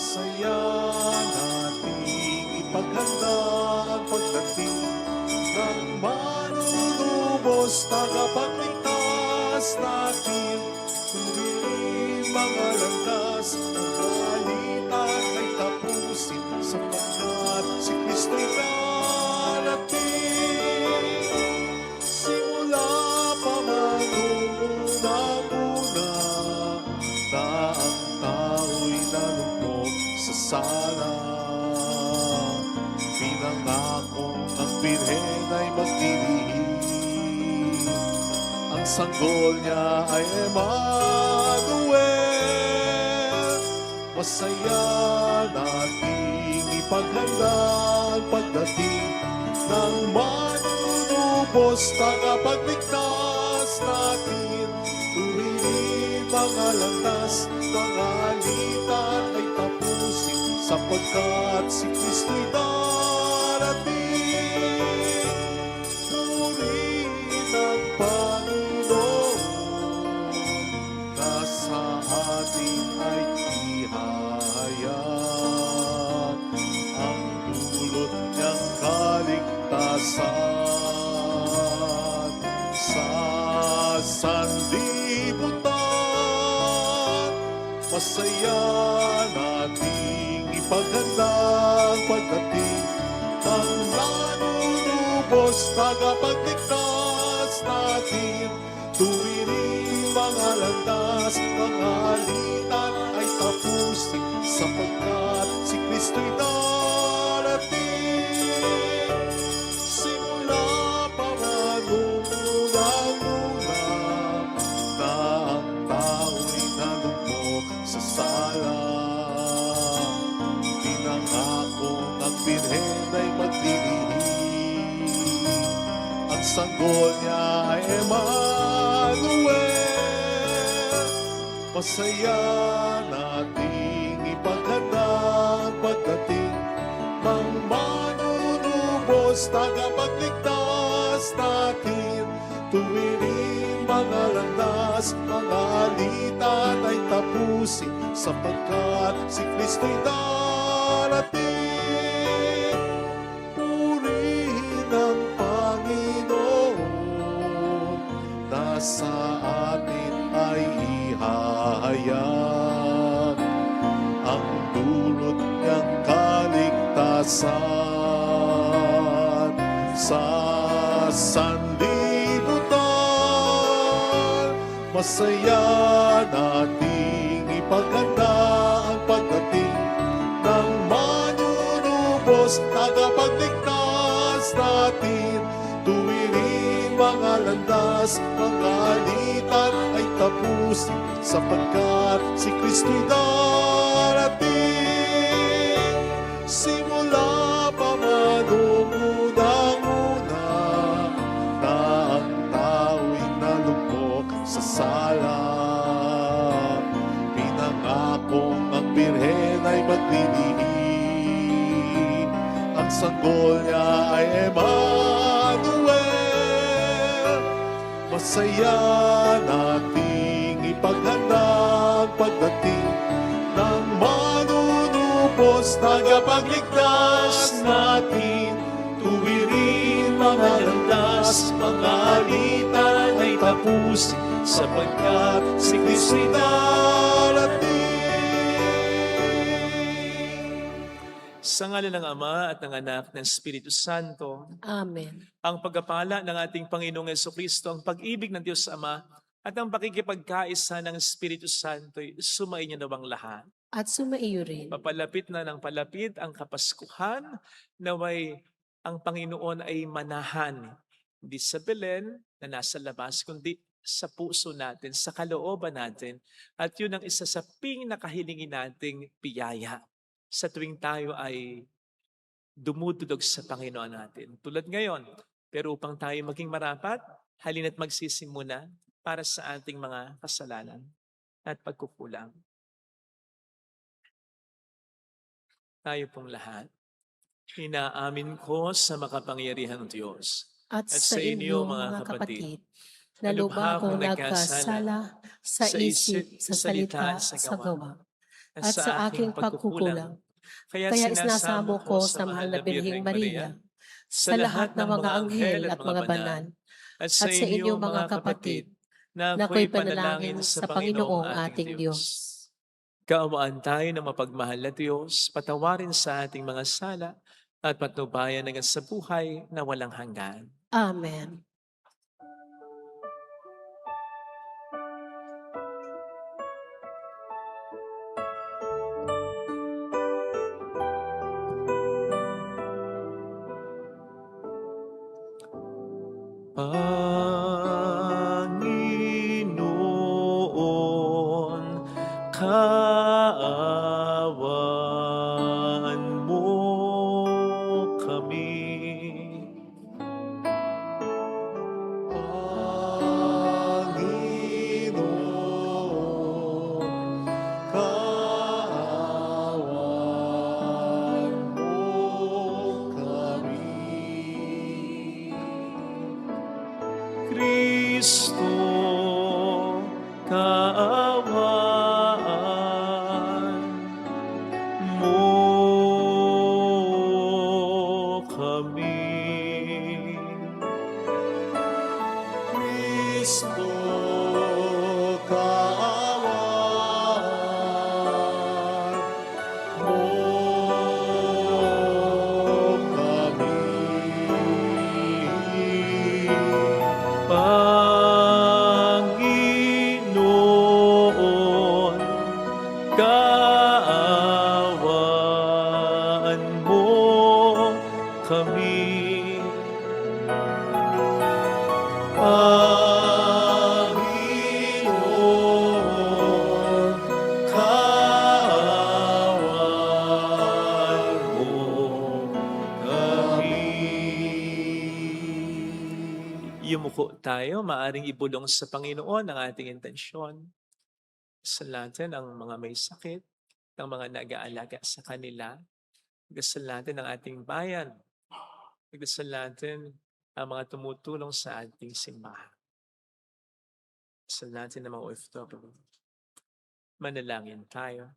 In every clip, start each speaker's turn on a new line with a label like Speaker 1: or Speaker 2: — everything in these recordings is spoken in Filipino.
Speaker 1: Masaya nating ipaghanda ang pagdating ng manunubos, tagapagligtas natin. Sundin mga landas, ang balitan ay tapusin, sapagkat si Kristo'y darating. Simula pa man nung unang-una, na ang tao'y nalugmok sa sala. Pinangakong ang Birhen ay magdilihim, ang sanggol niya ay Emmanuel. Masaya nating ipaghanda ang pagdating ng manunubos, tagapagligtas natin. Tuwirin mga landas, mga alitan ay tapusin, sapagkat si Kristo'y darating. Purihin ang Panginoon, na sa atin ay ihahayag ang dulot niyang kaligtasan. Sa sanlibutan, masaya nating ipaghanda ang pagdating ng manunubos, tagapagligtas natin. Tuwirin mga landas, mga alitan ay tapusin, sapagkat si Kristo'y darating. Simula pa man nung unang-una, na ang tao'y nalugmok sa sala. Pinangakong ang Birhen ay magdilihim, ang sanggol niya ay Emmanuel. Masaya nating ipaghanda ang pagdating ng manunubos, tagapagligtas natin. Tuwirin mga landas, mga alitan ay tapusin, sapagkat si Kristo'y darating. Purihin ang Panginoon, na sa atin ay ihahayag ang dulot niyang kaligtasan. Sa sanlibutan, masaya nating ipaghanda ang pagdating ng manunubos, tagapagligtas natin. Tuwirin mga landas, mga alitan ay tapusin, sapagkat si Kristo'y darating. Simula pa man nung unang-una, na ang tao'y nalugmok sa sala. Pinangakong ang Birhen ay maglilihim, ang sanggol niya ay Emmanuel. Masaya nating ipaghanda ang pagdating ng manunubos, tagapagligtas natin. Tuwirin mga landas, mga alitan ay tapusin, sapagkat si Kristo'y darating.
Speaker 2: Sa ngalan ng Ama at ng Anak ng Espiritu Santo,
Speaker 3: Amen.
Speaker 2: ang pagpapala ng ating Panginoong Jesucristo, ang pag-ibig ng Diyos Ama, at ang pakikipagkaisa ng Espiritu Santo, sumainyo nawang lahat.
Speaker 3: At sumaiyo rin.
Speaker 2: Papalapit na ng palapit ang Kapaskuhan, naway ang Panginoon ay manahan, hindi sa Belen na nasa labas, kundi sa puso natin, sa kalooban natin. At yun ang isa sa pinakahilingin nating biyaya sa tuwing tayo ay dumudulog sa Panginoon natin. Tulad ngayon, pero upang tayo maging marapat, halina't magsisimuna para sa ating mga kasalanan at pagkukulang. Tayo pong lahat, inaamin ko sa makapangyarihang Diyos
Speaker 3: At sa inyo, mga kapatid, na
Speaker 2: lubha
Speaker 3: lubha
Speaker 2: akong
Speaker 3: akong nagkasala sa isip, sa salita, sa gawa, at sa aking pagkukulang.
Speaker 2: Kaya
Speaker 3: Kaya
Speaker 2: sinasamo
Speaker 3: isinasamo ko sa mahal na Birheng Maria, sa lahat ng mga anghel at mga banal,
Speaker 2: at
Speaker 3: at sa inyo mga kapatid,
Speaker 2: na
Speaker 3: na ako'y
Speaker 2: ako'y panalangin sa Panginoong ating Diyos. Kaawaan tayo ng mapagmahal na Diyos, patawarin sa ating mga sala, at patnubayan hanggang sa buhay na walang hanggan.
Speaker 3: Amen.
Speaker 2: Panginoon, kaawaan mo kami.
Speaker 1: Panginoon, kaawaan mo kami.
Speaker 2: Kristo, kaawaan mo kami.
Speaker 1: Kristo, kaawaan mo kami.
Speaker 2: Panginoon, kaawaan mo kami.
Speaker 1: Panginoon, kaawaan mo kami.
Speaker 2: Yumuko tayo, maaring ibulong sa Panginoon ang ating intensyon. Sa natin ang mga may sakit, ang mga nag-aalaga sa kanila. Dasal natin ang ating bayan. Dasal natin ang mga tumutulong sa ating simbahan. Dasal natin ang mga OFW. Manalangin tayo.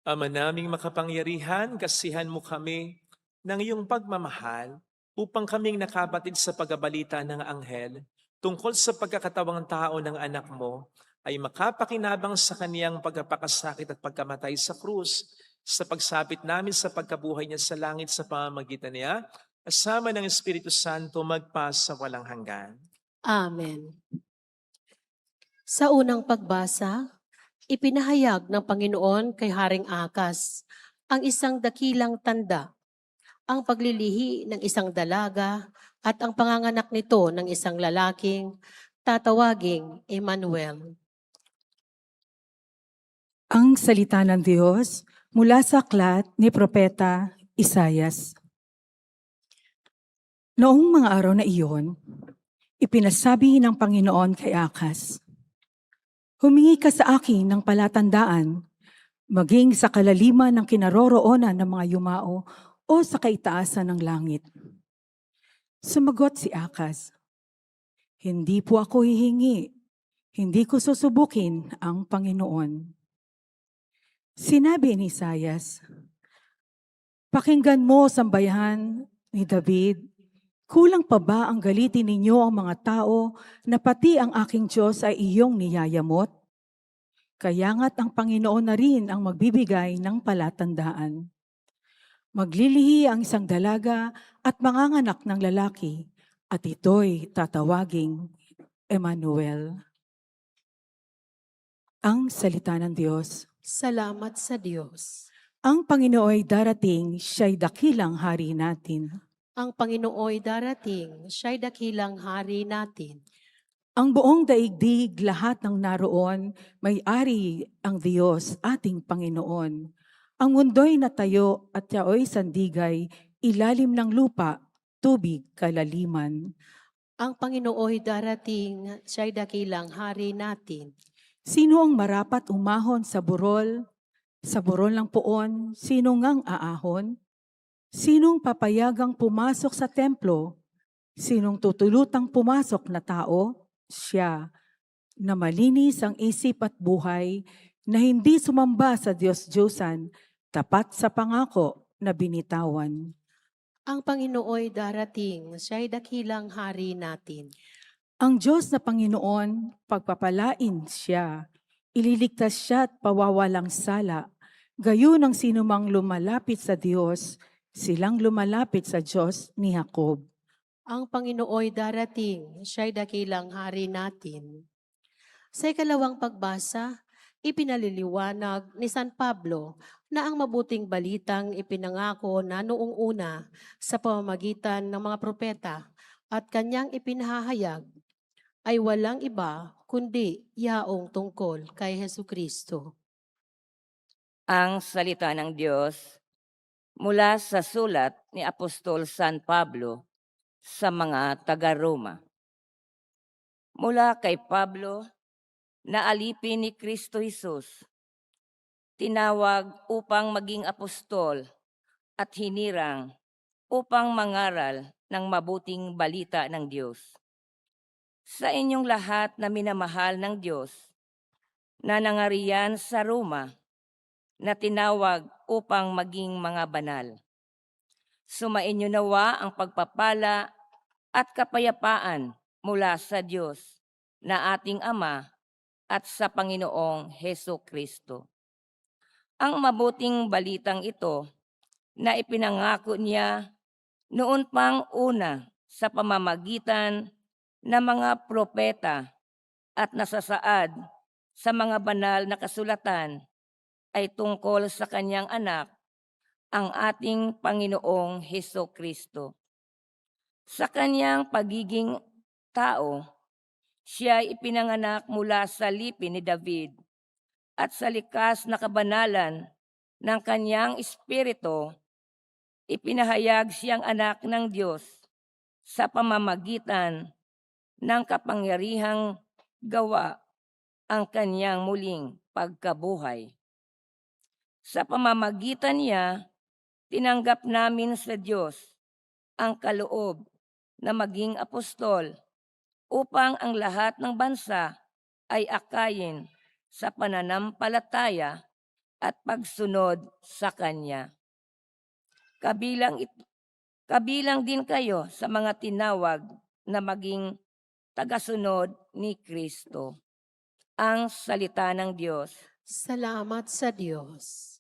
Speaker 2: Ama naming makapangyarihan, kasihan mo kami ng iyong pagmamahal upang kaming nakabatid sa pagbabalita ng anghel tungkol sa pagkakatawang tao ng anak mo ay makapakinabang sa kaniyang pagkapakasakit at pagkamatay sa krus, sa pagsapit namin sa pagkabuhay niya sa langit sa pamamagitan niya, kasama ng Espiritu Santo magpa sa walang hanggan.
Speaker 3: Amen. Sa unang pagbasa, ipinahayag ng Panginoon kay Haring Akas ang isang dakilang tanda, ang paglilihi ng isang dalaga at ang panganganak nito ng isang lalaking tatawaging Emmanuel.
Speaker 4: Ang salita ng Diyos mula sa aklat ni Propeta Isayas. Noong mga araw na iyon, ipinasabi ng Panginoon kay Akas, "Humingi ka sa akin ng palatandaan, maging sa kalaliman ng kinaroroonan ng mga yumao o sa kaitaasan ng langit." Sumagot si Akas, "Hindi po ako hihingi, hindi ko susubukin ang Panginoon." Sinabi ni Isayas, "Pakinggan mo, sambayahan ni David, kulang pa ba ang galitin ninyo ang mga tao na pati ang aking Diyos ay iyong niyayamot? Kaya nga't ang Panginoon na rin ang magbibigay ng palatandaan. Maglilihi ang isang dalaga at manganganak ng lalaki, at ito'y tatawaging Emmanuel." Ang salita ng Diyos.
Speaker 3: Salamat sa Diyos.
Speaker 4: Ang Panginooy darating, siya'y dakilang hari natin.
Speaker 3: Ang Panginooy darating, siya'y dakilang hari natin.
Speaker 4: Ang buong daigdig, lahat ng naroon, may-ari ang Diyos, ating Panginoon. Ang mundo'y natayo at yao'y sandigay, ilalim ng lupa, tubig kalaliman.
Speaker 3: Ang Panginooy darating, siya'y dakilang hari natin.
Speaker 4: Sino ang marapat umahon sa burol? Sa burol ng puon, sino ngang aahon? Sinong papayagang pumasok sa templo? Sinong tutulutang pumasok na tao? Siya. na malinis ang isip at buhay, na hindi sumamba sa Diyos-Diyosan, tapat sa pangako na binitawan.
Speaker 3: Ang Panginooy darating, siya'y dakilang hari natin.
Speaker 4: Ang Diyos na Panginoon, pagpapalain siya, ililigtas siya at pawawalang sala. Gayon ang sinumang lumalapit sa Diyos, silang lumalapit sa Diyos ni Jacob.
Speaker 3: Ang Panginooy darating, siya'y dakilang hari natin. Sa ikalawang pagbasa, ipinaliliwanag ni San Pablo na ang mabuting balitang ipinangako na noong una sa pamamagitan ng mga propeta at kanyang ipinahayag ay walang iba kundi yaong tungkol kay Hesukristo.
Speaker 5: Ang salita ng Diyos mula sa sulat ni Apostol San Pablo sa mga taga-Roma. Mula kay Pablo, na alipin ni Kristo Jesus, tinawag upang maging apostol at hinirang upang mangaral ng mabuting balita ng Diyos. Sa inyong lahat na minamahal ng Diyos, na nangariyan sa Roma, na tinawag upang maging mga banal. Sumainyo nawa ang pagpapala at kapayapaan mula sa Diyos na ating Ama at sa Panginoong Hesukristo. Ang mabuting balitang ito na ipinangako niya noon pang una sa pamamagitan ng mga propeta at nasasaad sa mga banal na kasulatan ay tungkol sa kanyang anak, ang ating Panginoong Hesukristo. Sa kanyang pagiging tao, siya ay ipinanganak mula sa lipi ni David at sa likas na kabanalan ng kanyang espiritu, ipinahayag siyang anak ng Diyos sa pamamagitan ng kapangyarihang gawa ang kanyang muling pagkabuhay. Sa pamamagitan niya, tinanggap namin sa Diyos ang kaloob na maging apostol upang ang lahat ng bansa ay akayin sa pananampalataya at pagsunod sa Kanya. Kabilang din kayo sa mga tinawag na maging tagasunod ni Kristo. Ang salita ng Diyos.
Speaker 3: Salamat sa Diyos.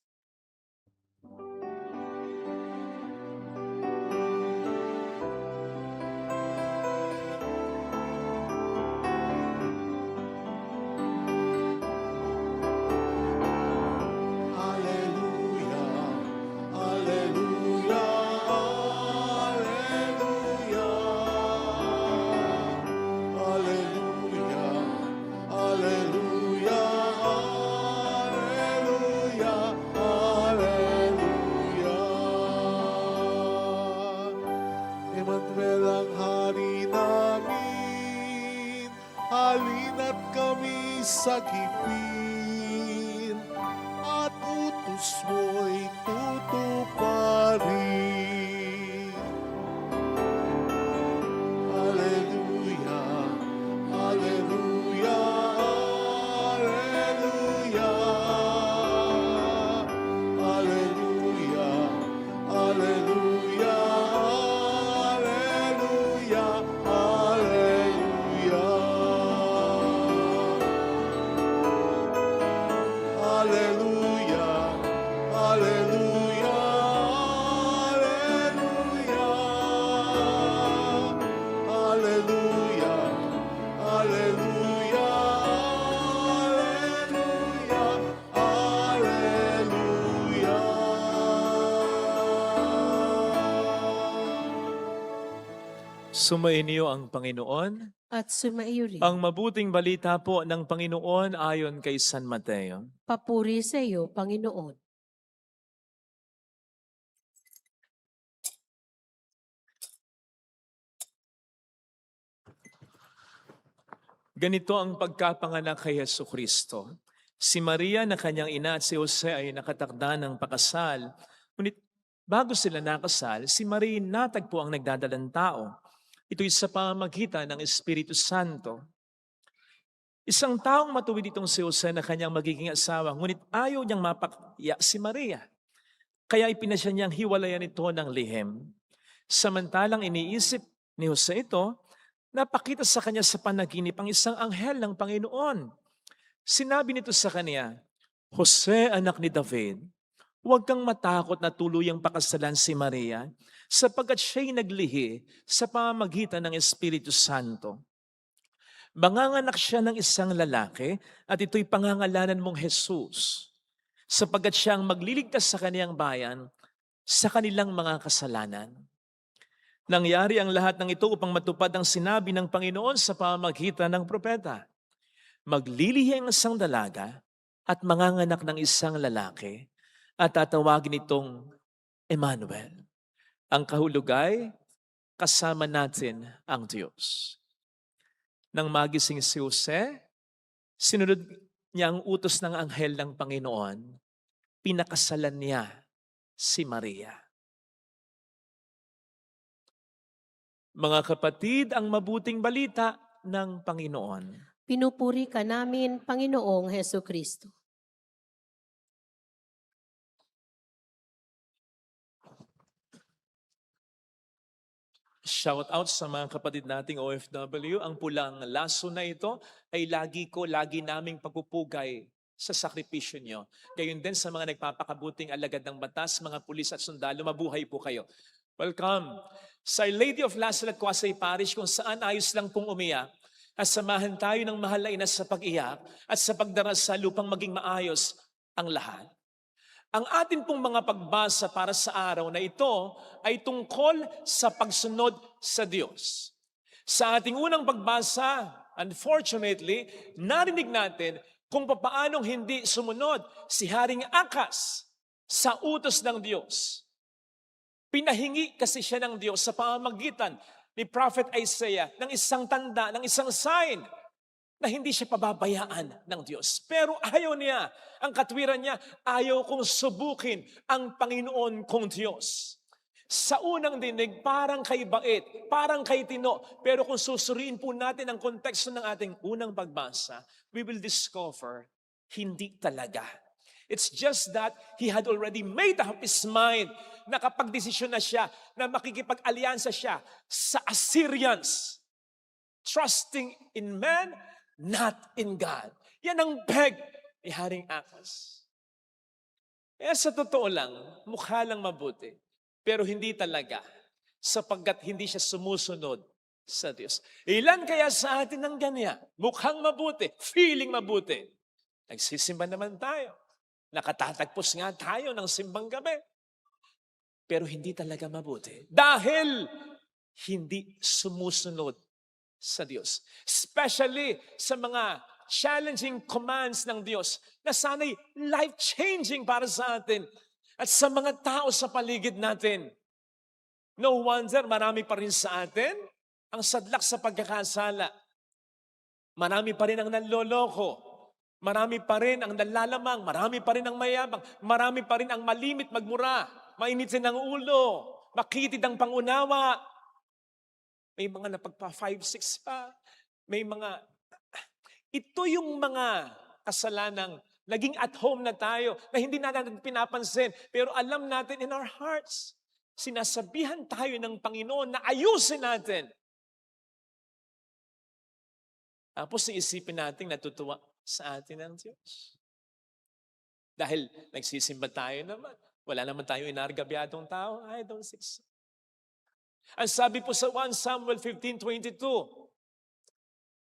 Speaker 1: Hallelujah, hallelujah, hallelujah. Hallelujah, hallelujah, hallelujah, hallelujah. Emmanuel ang hari namin, halina't kami sagipin, at utos mo'y tutuparin. Hallelujah, hallelujah, hallelujah. Hallelujah, hallelujah, hallelujah, hallelujah. Hallelujah, hallelujah, hallelujah. Hallelujah, hallelujah, hallelujah, hallelujah.
Speaker 2: Sumainyo ang Panginoon.
Speaker 3: At sumaiyo rin.
Speaker 2: Ang mabuting balita po ng Panginoon ayon kay San Mateo.
Speaker 3: Papuri sa iyo, Panginoon.
Speaker 2: Ganito ang pagkapanganak kay Hesukristo. Si Maria na kanyang ina at si Jose ay nakatakda ng pakasal. Ngunit bago sila nakasal, si Maria natagpo ang nagdadalang tao. Ito'y sa pamamagitan ng Espiritu Santo. Isang taong matuwid itong si Jose na kanyang magiging asawa, ngunit ayaw niyang mapakya si Maria. Kaya ipinasya niyang hiwalayan ito ng lihim. Samantalang iniisip ni Jose ito, napakita sa kanya sa panaginip ang isang anghel ng Panginoon. Sinabi nito sa kanya, Jose, anak ni David, huwag kang matakot na tuluyang pakasalan si Maria, sapagkat siya'y naglihi sa pamamagitan ng Espiritu Santo. Manganganak siya ng isang lalaki at ito'y pangangalanan mong Jesus, sapagkat siya ang magliligtas sa kaniyang bayan sa kanilang mga kasalanan. Nangyari ang lahat ng ito upang matupad ang sinabi ng Panginoon sa pamamagitan ng propeta. Maglilihi ang isang dalaga at manganganak ng isang lalaki at tatawagin itong Emmanuel. Ang kahulugay, kasama natin ang Diyos. Nang magising si Jose, sinunod niya ang utos ng anghel ng Panginoon, pinakasalan niya si Maria. Mga kapatid, ang mabuting balita ng Panginoon.
Speaker 3: Pinupuri ka namin, Panginoong Heso Kristo.
Speaker 2: Shout out sa mga kapatid nating OFW. Ang pulang laso na ito ay lagi naming pagpupugay sa sakripisyo nyo. Gayon din sa mga nagpapakabuting alagad ng batas, mga pulis at sundalo, mabuhay po kayo. Welcome sa Our Lady of Lasso at Quasay Parish, kung saan ayos lang pong umiyak at samahan tayo ng mahal na ina sa pag-iyak at sa pagdarasal upang maging maayos ang lahat. Ang atin pong mga pagbasa para sa araw na ito ay tungkol sa pagsunod sa Diyos. Sa ating unang pagbasa, unfortunately, narinig natin kung paanong hindi sumunod si Haring Akas sa utos ng Diyos. Pinahingi kasi siya ng Diyos sa pamamagitan ni Prophet Isaiah ng isang tanda, ng isang sign na hindi siya pababayaan ng Diyos. Pero ayaw niya, ang katwiran niya, ayaw kong subukin ang Panginoon kong Diyos. Sa unang dinig, parang kay bait, parang kay tino. Pero kung susuriin po natin ang konteksto ng ating unang pagbasa, we will discover, hindi talaga. It's just that he had already made up his mind. Nakapagdesisyon na siya na makikipag-alyansa siya sa Assyrians. Trusting in man, not in God. Yan ang peg ni Haring Akas. Kaya sa totoo lang, mukha lang mabuti, pero hindi talaga, sapagkat hindi siya sumusunod sa Diyos. Ilan kaya sa atin ang ganyan? Mukhang mabuti, feeling mabuti. Nagsisimba naman tayo. Nakatatagpos nga tayo ng simbang gabi. Pero hindi talaga mabuti. Dahil hindi sumusunod sa Diyos. Especially sa mga challenging commands ng Diyos na sana'y life-changing para sa atin at sa mga tao sa paligid natin. No wonder marami pa rin sa atin ang sadlak sa pagkakasala. Marami pa rin ang nanloloko. Marami pa rin ang nalalamang. Marami pa rin ang mayabang. Marami pa rin ang malimit magmura. Mainitin ang ulo. Makitid ang pangunawa. May mga napagpa 5-6 pa. May mga... Ito yung mga kasalanang naging at home na tayo na hindi natin pinapansin. Pero alam natin in our hearts, sinasabihan tayo ng Panginoon na ayusin natin. Tapos iisipin natin natutuwa sa atin ang Diyos. Dahil nagsisimba tayo naman. Wala naman tayo inargabyadong tao. I don't think so. Ang sabi po sa 1 Samuel 15:22,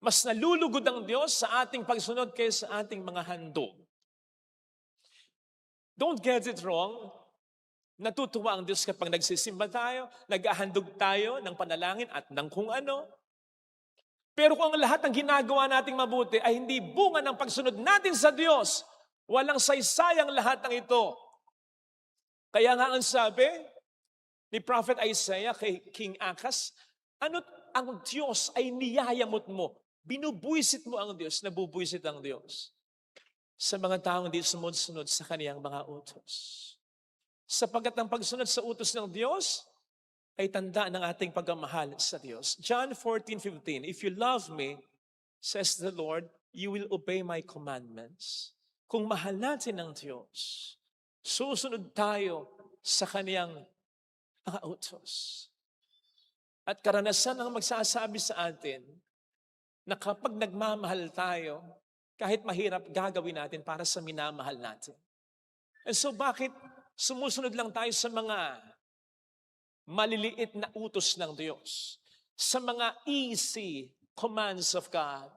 Speaker 2: mas nalulugod ang Diyos sa ating pagsunod kaysa sa ating mga handog. Don't get it wrong. Natutuwa ang Diyos kapag nagsisimba tayo, nag-ahandog tayo ng panalangin at ng kung ano. Pero kung ang lahat ng ginagawa nating mabuti ay hindi bunga ng pagsunod natin sa Diyos, walang saysayang lahat ng ito. Kaya nga ang sabi ni Prophet Isaiah kay King Akas, ano't ang Diyos ay niyayamot mo, binubuisit mo ang Diyos, nabubuisit ang Diyos sa mga taong di sumunod sa kaniyang mga utos. Sapagkat ang pagsunod sa utos ng Diyos ay tanda ng ating pagmamahal sa Diyos. John 14:15, if you love me, says the Lord, you will obey my commandments. Kung mahal natin ang Diyos, susunod tayo sa Kaniyang mga utos. At karanasan ang magsasabi sa atin na kapag nagmamahal tayo, kahit mahirap gagawin natin para sa minamahal natin. And so bakit sumusunod lang tayo sa mga maliliit na utos ng Diyos? Sa mga easy commands of God?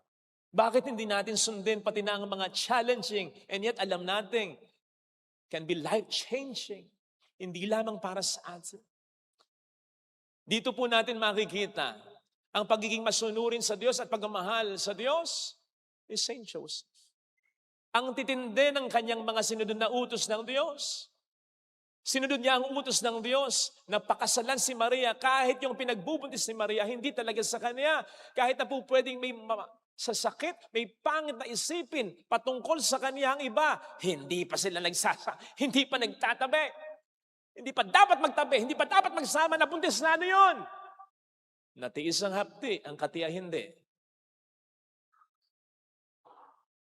Speaker 2: Bakit hindi natin sundin pati na ang mga challenging and yet alam natin can be life-changing? Hindi lamang para sa atin. Dito po natin makikita ang pagiging masunurin sa Diyos at pagmamahal sa Diyos is Saint Joseph. Ang titindi ng kanyang mga sinunod na utos ng Diyos. Sinunod niya ang utos ng Diyos na pakasalan si Maria kahit yung pinagbubuntis ni Maria, hindi talaga sa kanya. Kahit na po pwedeng may sa sakit, may pangit na isipin patungkol sa kanya ang iba. Hindi pa sila hindi pa nagtatabi. Hindi pa dapat magtabi, hindi pa dapat magsama na buntis na ano yun. Natiis ang hapdi, ang katiya hindi.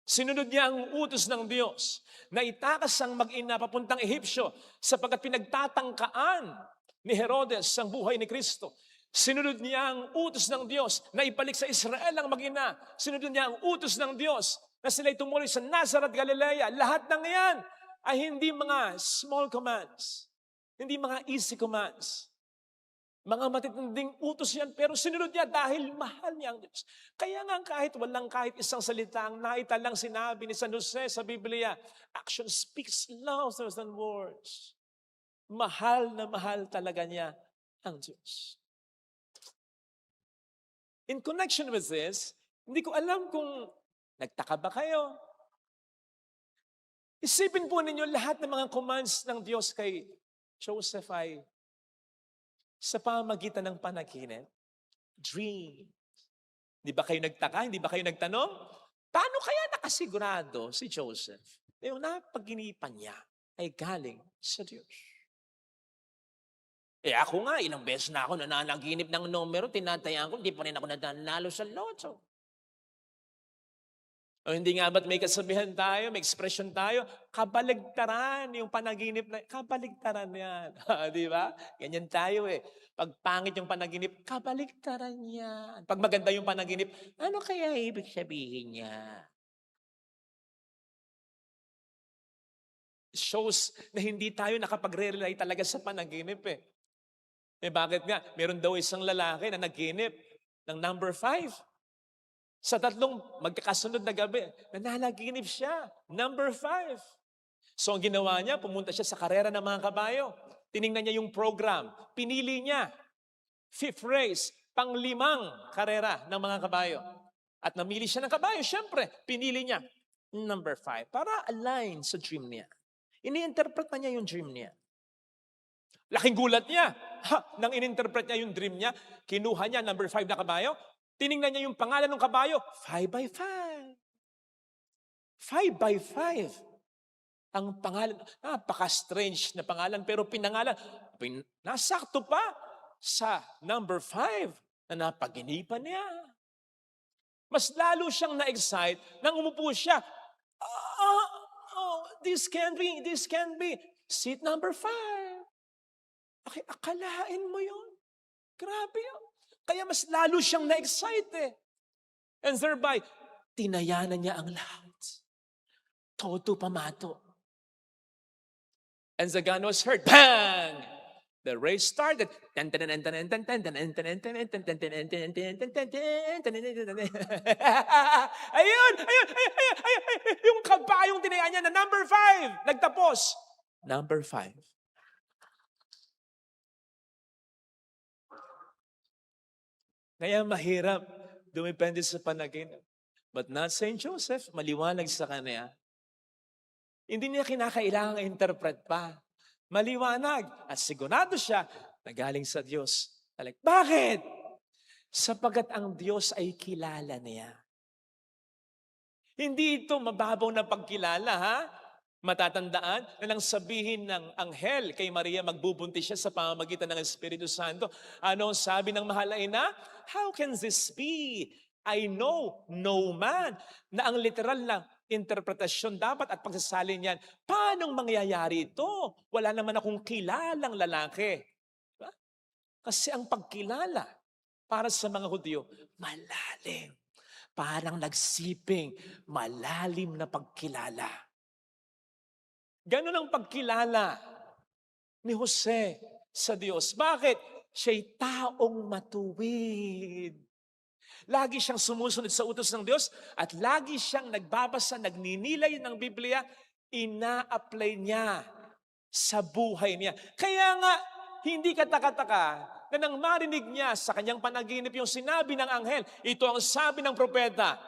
Speaker 2: Sinunod niya ang utos ng Diyos na itakas ang mag-ina papuntang Ehipsyo sapagkat pinagtatangkaan ni Herodes ang buhay ni Kristo. Sinunod niya ang utos ng Diyos na ibalik sa Israel ang mag-ina. Sinunod niya ang utos ng Diyos na sila'y tumuloy sa Nazareth, Galilea. Lahat ng yan ay hindi mga small commands, hindi mga easy commands. Mga matitinding utos yan, pero sinunod niya dahil mahal niya ang Diyos. Kaya nga kahit isang salita ang naitalang sinabi ni San Jose sa Biblia, action speaks louder than words. Mahal na mahal talaga niya ang Diyos. In connection with this, hindi ko alam kung nagtaka ba kayo. Isipin po ninyo lahat ng mga commands ng Diyos kay Joseph ay sa pamagitan ng panaginip, dream. Di ba kayo nagtaka? Hindi ba kayo nagtanong? Paano kaya nakasigurado si Joseph na yung napaginipan niya ay galing sa Diyos? Ako nga, ilang beses na ako nananaginip ng numero, tinatayan ko, hindi pa rin ako nanalo sa lotso. O hindi nga ba't may kasabihan tayo, may expression tayo, kabaligtaran yung panaginip na, kabaligtaran yan. Di ba? Ganyan tayo eh. Pag pangit yung panaginip, kabaligtaran yan. Pag maganda yung panaginip, ano kaya ibig sabihin niya? Shows na hindi tayo nakapag-rely talaga sa panaginip eh. Bakit nga? Meron daw isang lalaki na naginip ng number 5. Sa 3 magkakasunod na gabi, nananaginip siya. Number 5. So ang ginawa niya, pumunta siya sa karera ng mga kabayo. Tiningnan niya yung program. Pinili niya. 5th race, pang-5 karera ng mga kabayo. At namili siya ng kabayo. Siyempre, pinili niya number 5 para align sa dream niya. Ini-interpret na niya yung dream niya. Laking gulat niya. Nang in-interpret niya yung dream niya, kinuha niya number 5 na kabayo, tiningnan niya yung pangalan ng kabayo, 5x5. 5x5. Ang pangalan, napaka-strange na pangalan, pero pinangalan, nasakto pa sa number 5 na napaginipan niya. Mas lalo siyang na-excite nang umupo siya. This can be seat number 5. Okay, akalain mo yun. Grabe yun. Kaya mas lalo siyang na-excite eh. And thereby, tinayanan niya ang lahat. Todo pamato. And the gun was heard. Bang! The race started. Ayun! Yung kabayong tinayaan niya na number 5. Nagtapos. Number 5. Kaya mahirap dumepende sa panaginip. But not Saint Joseph, maliwanag sa kanya. Hindi niya kinakailangang interpret pa. Maliwanag. At sigurado siya na galing sa Diyos. Bakit? Sapagat ang Diyos ay kilala niya. Hindi ito mababaw na pagkilala, ha? Matatandaan na nang sabihin ng anghel kay Maria, magbubuntis siya sa pamamagitan ng Espiritu Santo. Ano ang sabi ng mahal na ina? How can this be? I know no man, na ang literal na interpretasyon dapat at pagsasalin niyan, paanong mangyayari ito? Wala naman akong kilalang lalaki. Diba? Kasi ang pagkilala para sa mga Hudyo, malalim. Parang nagsiping, malalim na pagkilala. Ganon ang pagkilala ni Jose sa Diyos. Bakit? Siya'y taong matuwid. Lagi siyang sumusunod sa utos ng Diyos at lagi siyang nagbabasa, nagninilay ng Biblia, ina-apply niya sa buhay niya. Kaya nga, hindi kataka-taka na nang marinig niya sa kanyang panaginip yung sinabi ng anghel, ito ang sabi ng propeta,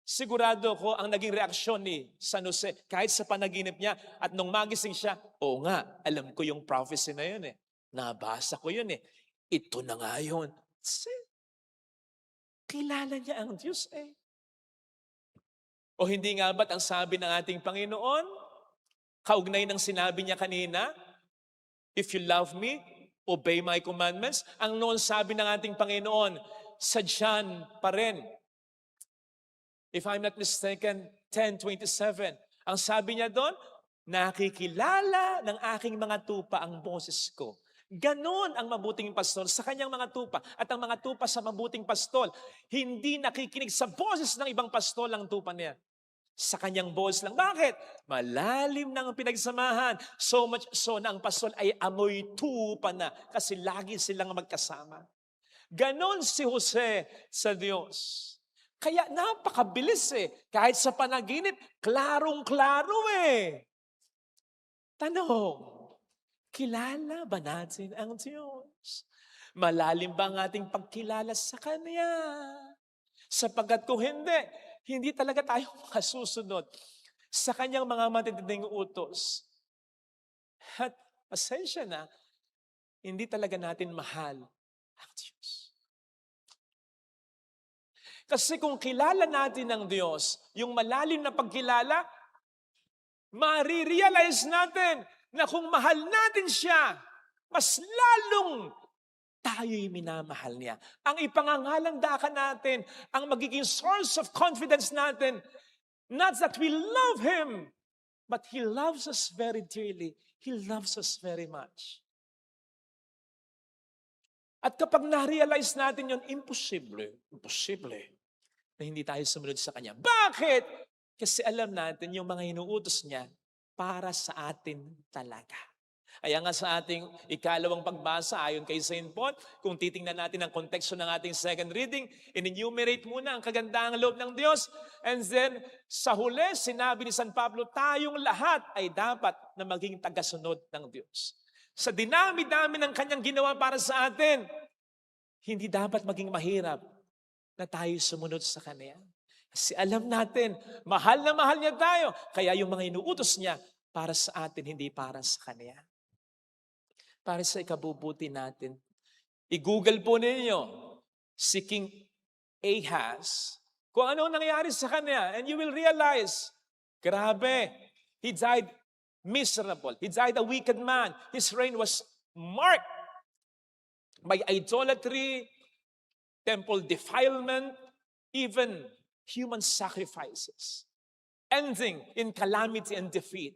Speaker 2: sigurado ko ang naging reaksyon ni San Jose kahit sa panaginip niya at nung magising siya, oo nga, alam ko yung prophecy na yun eh. Nabasa ko yun eh. Ito na nga yun. Kilala niya ang Diyos eh. O hindi nga ba't ang sabi ng ating Panginoon, kaugnay ng sinabi niya kanina, if you love me, obey my commandments. Ang noon sabi ng ating Panginoon, sa John pa rin, if I'm not mistaken, 10:27. Ang sabi niya doon, nakikilala ng aking mga tupa ang boses ko. Ganon ang mabuting pastol sa kanyang mga tupa. At ang mga tupa sa mabuting pastol, hindi nakikinig sa boses ng ibang pastol ang tupa niya. Sa kanyang boses lang. Bakit? Malalim ng pinagsamahan. So much so na ang pastol ay amoy tupa na kasi lagi silang magkasama. Ganon si Jose sa Diyos. Kaya napakabilis eh. Kahit sa panaginip, klarong-klaro eh. Tanong, kilala ba natin ang Diyos? Malalim ba ang ating pagkilala sa Kanya? Sapagkat kung hindi talaga tayo makasusunod sa Kanyang mga matitinding utos. At pasensya na, hindi talaga natin mahal ang Diyos. Kasi kung kilala natin ang Diyos, yung malalim na pagkilala, marirealize natin na kung mahal natin siya, mas lalong tayo'y minamahal niya. Ang ipangangalandakan natin, ang magiging source of confidence natin, not that we love Him, but He loves us very dearly. He loves us very much. At kapag na-realize natin yun, imposible na hindi tayo sumunod sa Kanya. Bakit? Kasi alam natin yung mga inuutos niya para sa atin talaga. Kaya nga sa ating ikalawang pagbasa, ayon kay St. Paul, kung titingnan natin ang konteksto ng ating second reading, in-enumerate muna ang kagandaang loob ng Diyos. And then, sa huli, sinabi ni San Pablo, tayong lahat ay dapat na maging tagasunod ng Diyos. Sa dinami-dami ng Kanyang ginawa para sa atin, hindi dapat maging mahirap na tayo sumunod sa Kanya. Kasi alam natin, mahal na mahal niya tayo. Kaya yung mga inuutos niya, para sa atin, hindi para sa Kanya. Para sa ikabubuti natin. I-google po ninyo, si King Ahaz, kung ano nangyari sa kanya, and you will realize, grabe, he died miserable. He died a wicked man. His reign was marked by idolatry, temple defilement, even human sacrifices. Ending in calamity and defeat.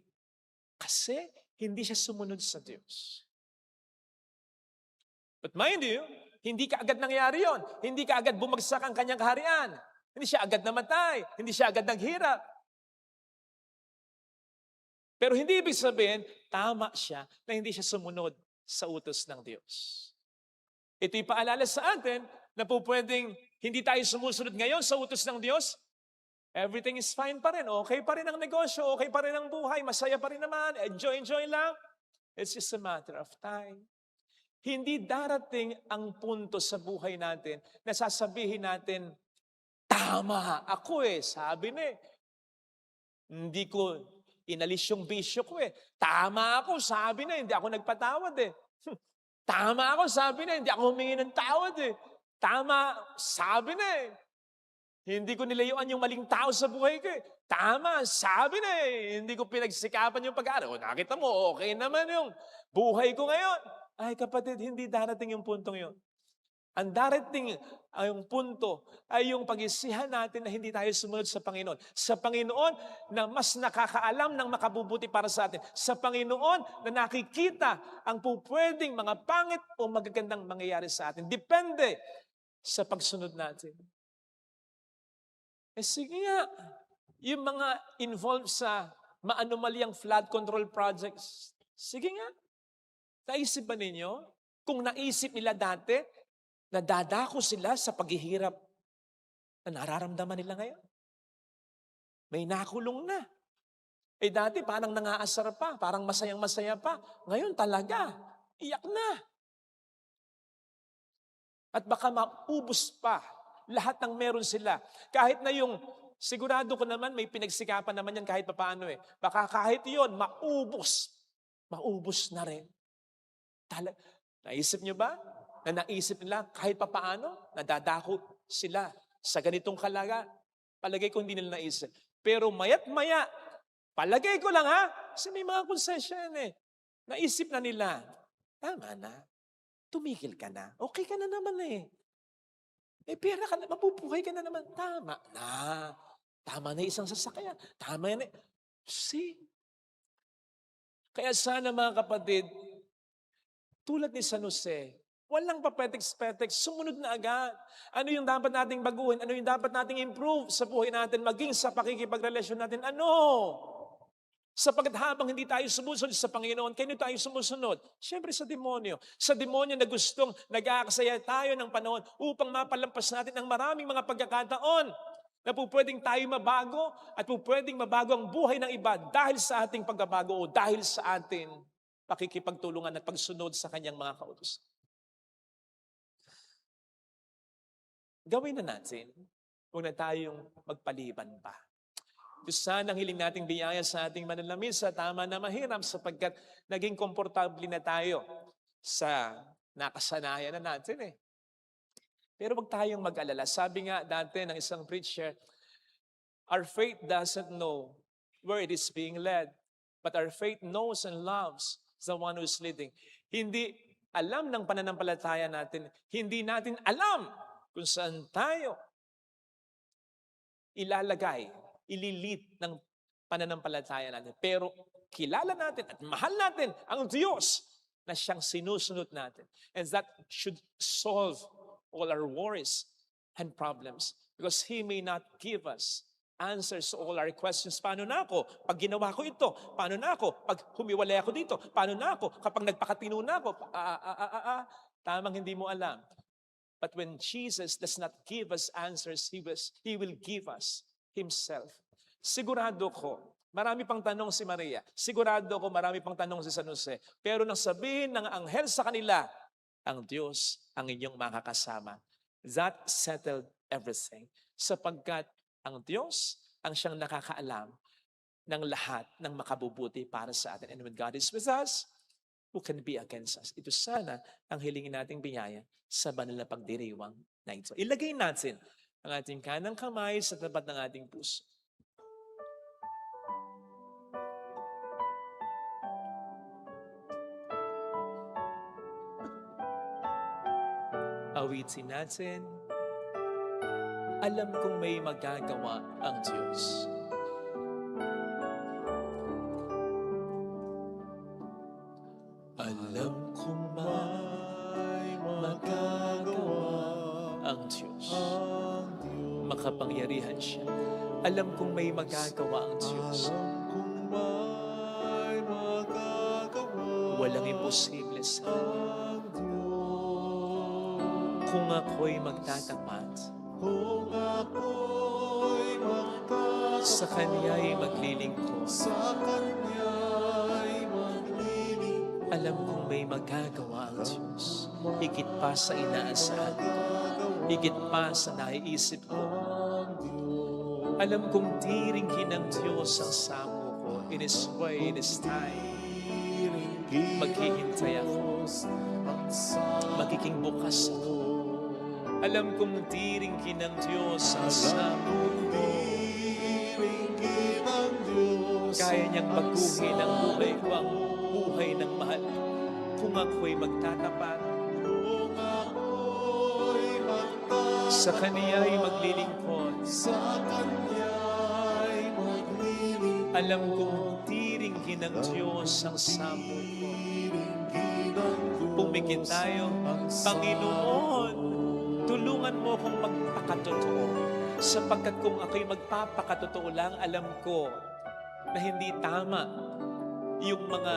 Speaker 2: Kasi hindi siya sumunod sa Diyos. But mind you, hindi kaagad nangyari yon. Hindi kaagad bumagsak ang kanyang kaharian. Hindi siya agad namatay. Hindi siya agad naghirap. Pero hindi ibig sabihin, tama siya na hindi siya sumunod sa utos ng Diyos. Ito'y paalala sa atin na po pwedeng hindi tayo sumusunod ngayon sa utos ng Diyos. Everything is fine pa rin. Okay pa rin ang negosyo. Okay pa rin ang buhay. Masaya pa rin naman. Enjoy lang. It's just a matter of time. Hindi darating ang punto sa buhay natin na sasabihin natin, tama ako sabi na Hindi ko inalis yung bisyo ko Tama ako, sabi na, hindi ako nagpatawad Tama ako, sabi na, hindi ako humingi ng tawad Tama, sabi na Hindi ko nilayuan yung maling tao sa buhay ko Tama, sabi na Hindi ko pinagsikapan yung pag-aaral. Nakita mo, okay naman yung buhay ko ngayon. Ay kapatid, hindi darating yung puntong yun. Ang darating ang punto ay yung pag-isihan natin na hindi tayo sumunod sa Panginoon. Sa Panginoon na mas nakakaalam ng makabubuti para sa atin. Sa Panginoon na nakikita ang pupwedeng mga pangit o magagandang mangyayari sa atin. Depende sa pagsunod natin. Sige nga, yung mga involved sa maanomaliang flood control projects, sige nga, naisip ba ninyo? Kung naisip nila dati, nadadako sila sa paghihirap na nararamdaman nila ngayon. May nakulong na. Dati parang nangaasar pa, parang masayang-masaya pa. Ngayon talaga, iyak na. At baka maubos pa lahat ng meron sila. Kahit na yung, sigurado ko naman, may pinagsikapan naman yan kahit papaano eh. Baka kahit yun, maubos na rin. Naisip nyo ba? Na naisip nila kahit papaano, nadadako sila sa ganitong kalaga. Palagay ko hindi nila naisip. Pero mayat maya, palagay ko lang ha, kasi may mga konsensya yan eh. Naisip na nila, tama na, tumigil ka na, okay ka na naman eh. Pera ka na, mabubuhay ka na naman, tama na isang sasakyan, tama yan eh. See? Kaya sana mga kapatid, tulad ni San Jose, walang papetex-petex, sumunod na agad. Ano yung dapat nating baguhin? Ano yung dapat nating improve sa buhay natin, maging sa pakikipagrelasyon natin? Ano? Sapagat habang hindi tayo sumusunod sa Panginoon, kaya tayo sumusunod? Siyempre sa demonyo. Sa demonyo na gustong nag-aakasaya tayo ng panahon upang mapalampas natin ang maraming mga pagkakataon na pwedeng tayo mabago at pwedeng mabago ang buhay ng iba dahil sa ating pagbabago o dahil sa ating pakikipagtulungan at pagsunod sa kanyang mga kautos. Gawin na natin, huwag na tayong magpaliban pa. Diyos sana ang hiling nating biyaya sa ating mananlamisa, tama na mahirap sapagkat naging komportable na tayo sa nakasanayan na natin eh. Pero huwag tayong mag-alala. Sabi nga dati ng isang preacher, our faith doesn't know where it is being led, but our faith knows and loves the one who is leading. Hindi alam ng pananampalataya natin, hindi natin alam kung saan tayo ilalagay, ililid ng pananampalataya natin. Pero kilala natin at mahal natin ang Diyos na siyang sinusunod natin. And that should solve all our worries and problems because He may not give us answers to all our questions. Paano na ako? Pag ginawa ko ito, paano na ako? Pag humiwalay ako dito, paano na ako? Kapag nagpakatino na ako, tamang hindi mo alam. But when Jesus does not give us answers, He will give us Himself. Sigurado ko, marami pang tanong si Maria. Sigurado ko, marami pang tanong si San Jose. Pero nang sabihin ng anghel sa kanila, ang Diyos ang inyong makakasama. That settled everything. Sapagkat ang Diyos ang siyang nakakaalam ng lahat ng makabubuti para sa atin. And when God is with us, who can be against us? Ito sana ang hilingin nating biyaya sa banal na pagdiriwang na ito. Ilagay natin ang ating kanang kamay sa tapat ng ating puso. Awitin natin, alam kong may magagawa ang Diyos. Alam kong may magagawa ang Diyos. Makapangyarihan siya. Alam kong may magagawa ang Diyos. Walang imposible sa Kanya. Kung ako'y magtatapat, sa Kanya'y maglilingkod, alam kong may magagawa ang Diyos. Higit pa sa inaasahan ko. Higit pa sa naiisip ko. Alam kong diringgin ng Diyos ang samo ko. In His way, in His time. Maghihintay ako. Magiging bukas ako. Alam kong diringgin ng Diyos ang samo ko. Kaya niyang baguhin ang buhay ko, ang buhay ng mahal. Kung ako'y magtatapat, Sa Kaniya'y maglilingkod.
Speaker 1: sa Kanya'y maglilingkod.
Speaker 2: Alam kong tiringin ng Diyos ang sampo ko. Pumikit tayo. Panginoon, tulungan mo akong magpakatotoo. Sapagkat kung ako'y magpapakatotoo lang, alam ko na hindi tama yung mga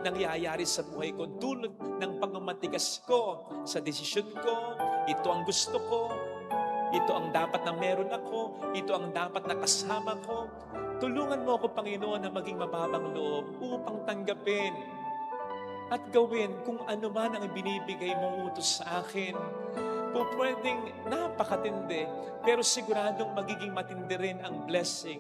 Speaker 2: nangyayari sa buhay ko dulot ng pagmamatigas ko sa desisyon ko. Ito ang gusto ko. Ito ang dapat na meron ako. Ito ang dapat na kasama ko. Tulungan mo ako, Panginoon, na maging mababang loob upang tanggapin at gawin kung ano man ang binibigay mong utos sa akin. Pwedeng napakatindi, pero siguradong magiging matindi rin ang blessing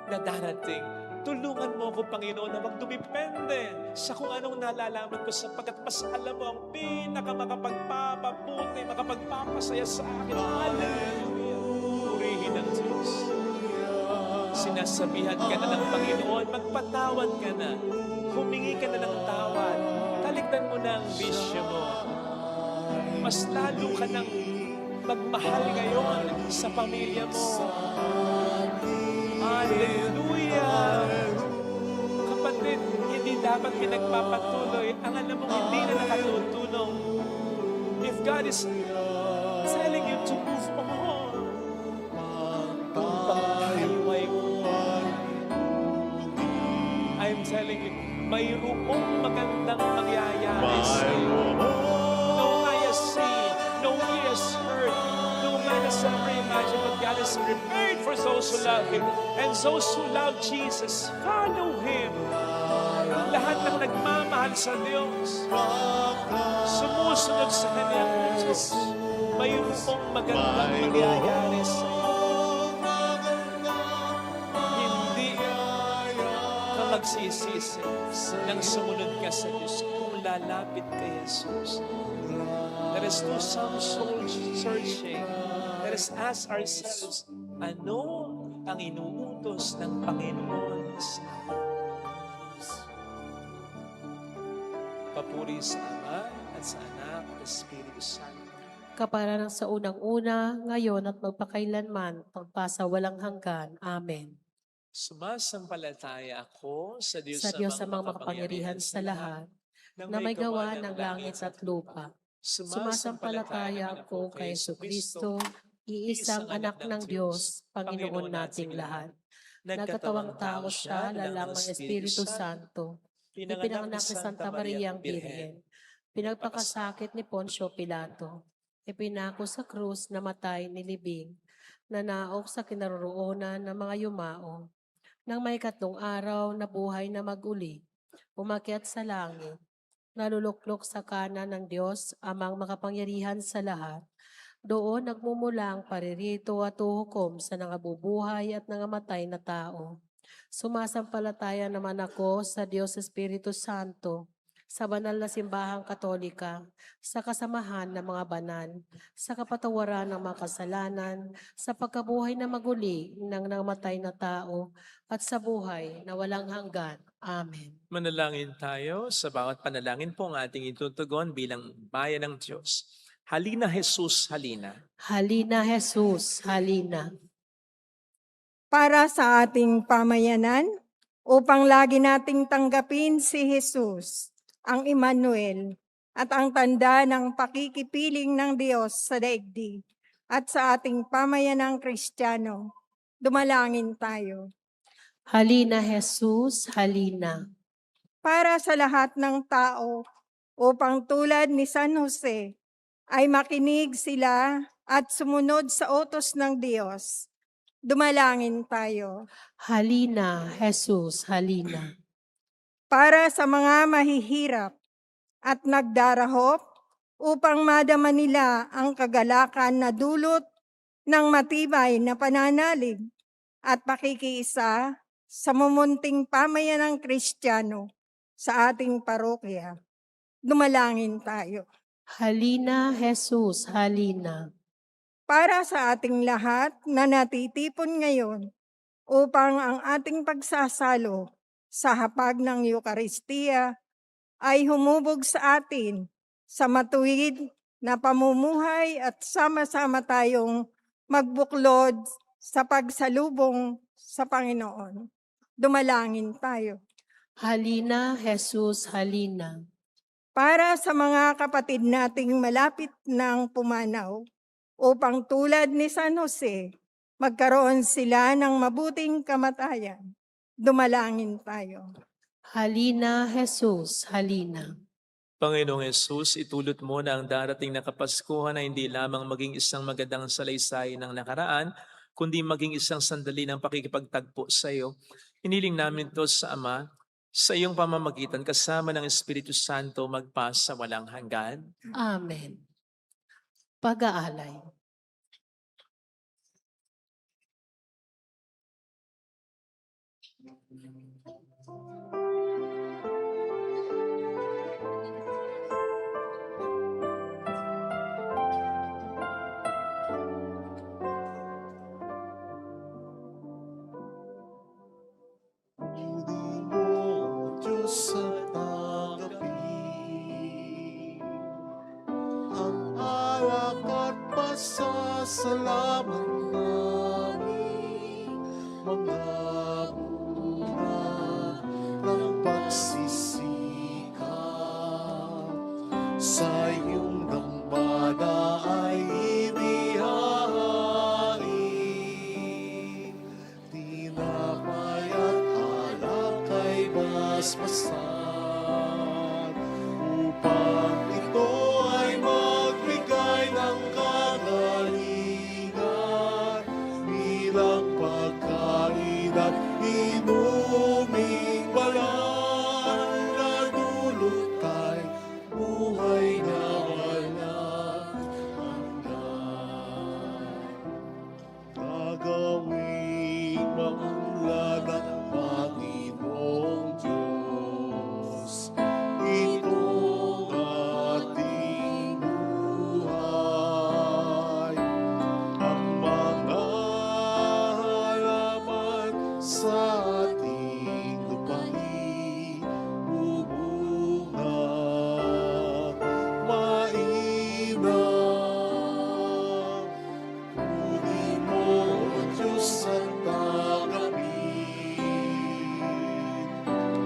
Speaker 2: na darating. Tulungan mo ako, Panginoon, na magdumipende sa kung anong nalalaman ko sapagkat mas alam mo ang pinakamakapagpapabuti, makapagpapasaya sa akin. Hallelujah! Purihin ang Diyos. Sinasabihan ka na ng Panginoon, magpatawad ka na. Humingi ka na ng tawad. Talikdan mo na ang bisyo mo. Mas lalo ka nang magmahal ngayon sa pamilya mo. Hallelujah! Kapatid, hindi dapat pinagpapatuloy ang alam mong hindi na nakatutulong. If God is telling you to move on, upang tayo ay I'm telling you, mayroong magandang mangyayari sa iyo. No eye has seen, no ear has heard, no man has ever imagined what God has prepared for those who love Him. And those who love Jesus, follow Him. Lahat ng nagmamahal sa Diyos, sumusunod sa Kanyang Diyos, mayroong magandang mangyayari sa iyo. Hindi ka magsisisi nang sumunod ka sa Diyos kung lalapit kay Jesus. Let us do some soul searching. Let us ask ourselves, ano ang inuutos ng Panginoon sa atin? Papuri sa Ama at sa Anak at Espiritu Santo.
Speaker 3: Kaparanan sa unang-una, ngayon at magpakailanman, pagpasawalang hanggan. Amen.
Speaker 2: Sumasampalataya ako sa Diyos,
Speaker 3: Sa Diyos sa mga makapangyarihan sa lahat, na may gawa ng langit at lupa. Sumasampalataya ako kay Jesucristo, iisang anak ng Diyos, Panginoon nating lahat. Nagkatawang tao siya, lalang ng Espiritu Santo. Ipinanganak ni Santa Maria ang Birhen. Pinagpakasakit ni Poncio Pilato. Ipinako sa krus, namatay, nilibing. Nanaok sa kinaroroonan ng mga yumao. Nang may 3 araw na buhay na maguli, umakyat sa langit. Naluluklok sa kanan ng Diyos, amang makapangyarihan sa lahat. Doon nagmumula ang paririto at uhukom sa nangabubuhay at nangamatay na tao. Sumasampalataya naman ako sa Diyos Espiritu Santo, sa banal na simbahang katolika, sa kasamahan ng mga banal, sa kapatawaran ng mga kasalanan, sa pagkabuhay na maguli ng nangamatay na tao, at sa buhay na walang hanggan. Amen.
Speaker 2: Manalangin tayo. Sa bawat panalangin po ang ating itutugon bilang bayan ng Diyos. Halina, Jesus, halina.
Speaker 3: Halina, Jesus, halina.
Speaker 6: Para sa ating pamayanan, upang lagi nating tanggapin si Jesus, ang Emmanuel, at ang tanda ng pakikipiling ng Diyos sa daigdig, at sa ating pamayanang Kristiyano, dumalangin tayo.
Speaker 3: Halina, Jesus, halina.
Speaker 6: Para sa lahat ng tao, upang tulad ni San Jose, ay makinig sila at sumunod sa utos ng Diyos. Dumalangin tayo.
Speaker 3: Halina, Jesus, halina.
Speaker 6: Para sa mga mahihirap at nagdarahop, upang madama nila ang kagalakan na dulot ng matibay na pananalig at pakikiisa sa mumunting pamayanang Kristiyano sa ating parokya. Dumalangin tayo.
Speaker 3: Halina, Jesus, halina.
Speaker 6: Para sa ating lahat na natitipon ngayon upang ang ating pagsasalo sa hapag ng Eukaristiya ay humubog sa atin sa matuwid na pamumuhay at sama-sama tayong magbuklod sa pagsalubong sa Panginoon. Dumalangin tayo.
Speaker 3: Halina, Jesus, halina.
Speaker 6: Para sa mga kapatid nating malapit ng pumanaw, upang tulad ni San Jose, magkaroon sila ng mabuting kamatayan. Dumalangin tayo.
Speaker 3: Halina, Jesus, halina.
Speaker 2: Panginoong Yesus, itulot mo na ang darating na Kapaskuhan ay hindi lamang maging isang magandang salaysay ng nakaraan, kundi maging isang sandali ng pakikipagtagpo sa iyo. Hiniling namin ito sa Ama, sa iyong pamamagitan kasama ng Espiritu Santo magpasa walang hanggan.
Speaker 3: Amen. Pag-aalay.
Speaker 1: Puri mo, Diyos sa tangapi, ang alak at pasasalamat namin, mga bunga ng pagsisikap sa iyong dambana ay inihain. Tinapay at alak ay basbasan upang ito ay magbigay ng kagalingan bilang pagkain at inuming banal na dulutay buhay na walang hanggan. Gagawing maunlad ang Panginoong Diyos, itong ating buhay. Ang mga halaman sa ating lupain bubunga mainam. Puri mo, Diyos sa tangapi,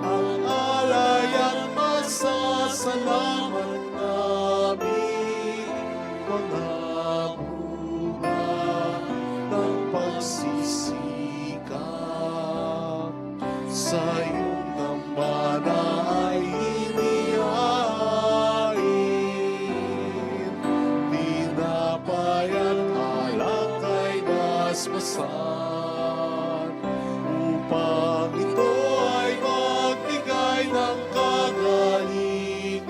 Speaker 1: ang alay at masasalamat namin, mga bunga ng pagsisikap sa iyong dambana ay inihain. Tinapay at alak ay basbasan upang ito ay magbigay ng kagalingan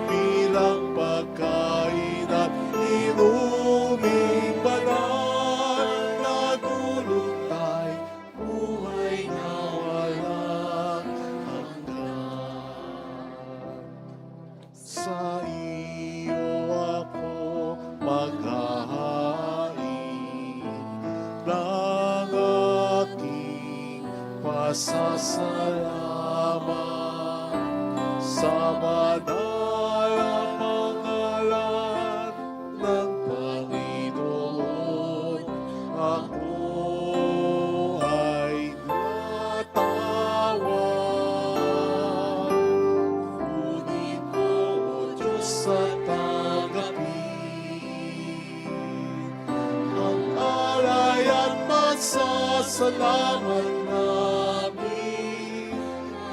Speaker 1: bilang pagkain at inuming banal na dulutay buhay na walang hanggan. Sa iyo ako maghahain ng aking pasasalamat sa banal na pangalan ng Panginoon. Ako ay natawag. Ngunit mo, Diyos sa tangapi, ang alay at masasalamat namin,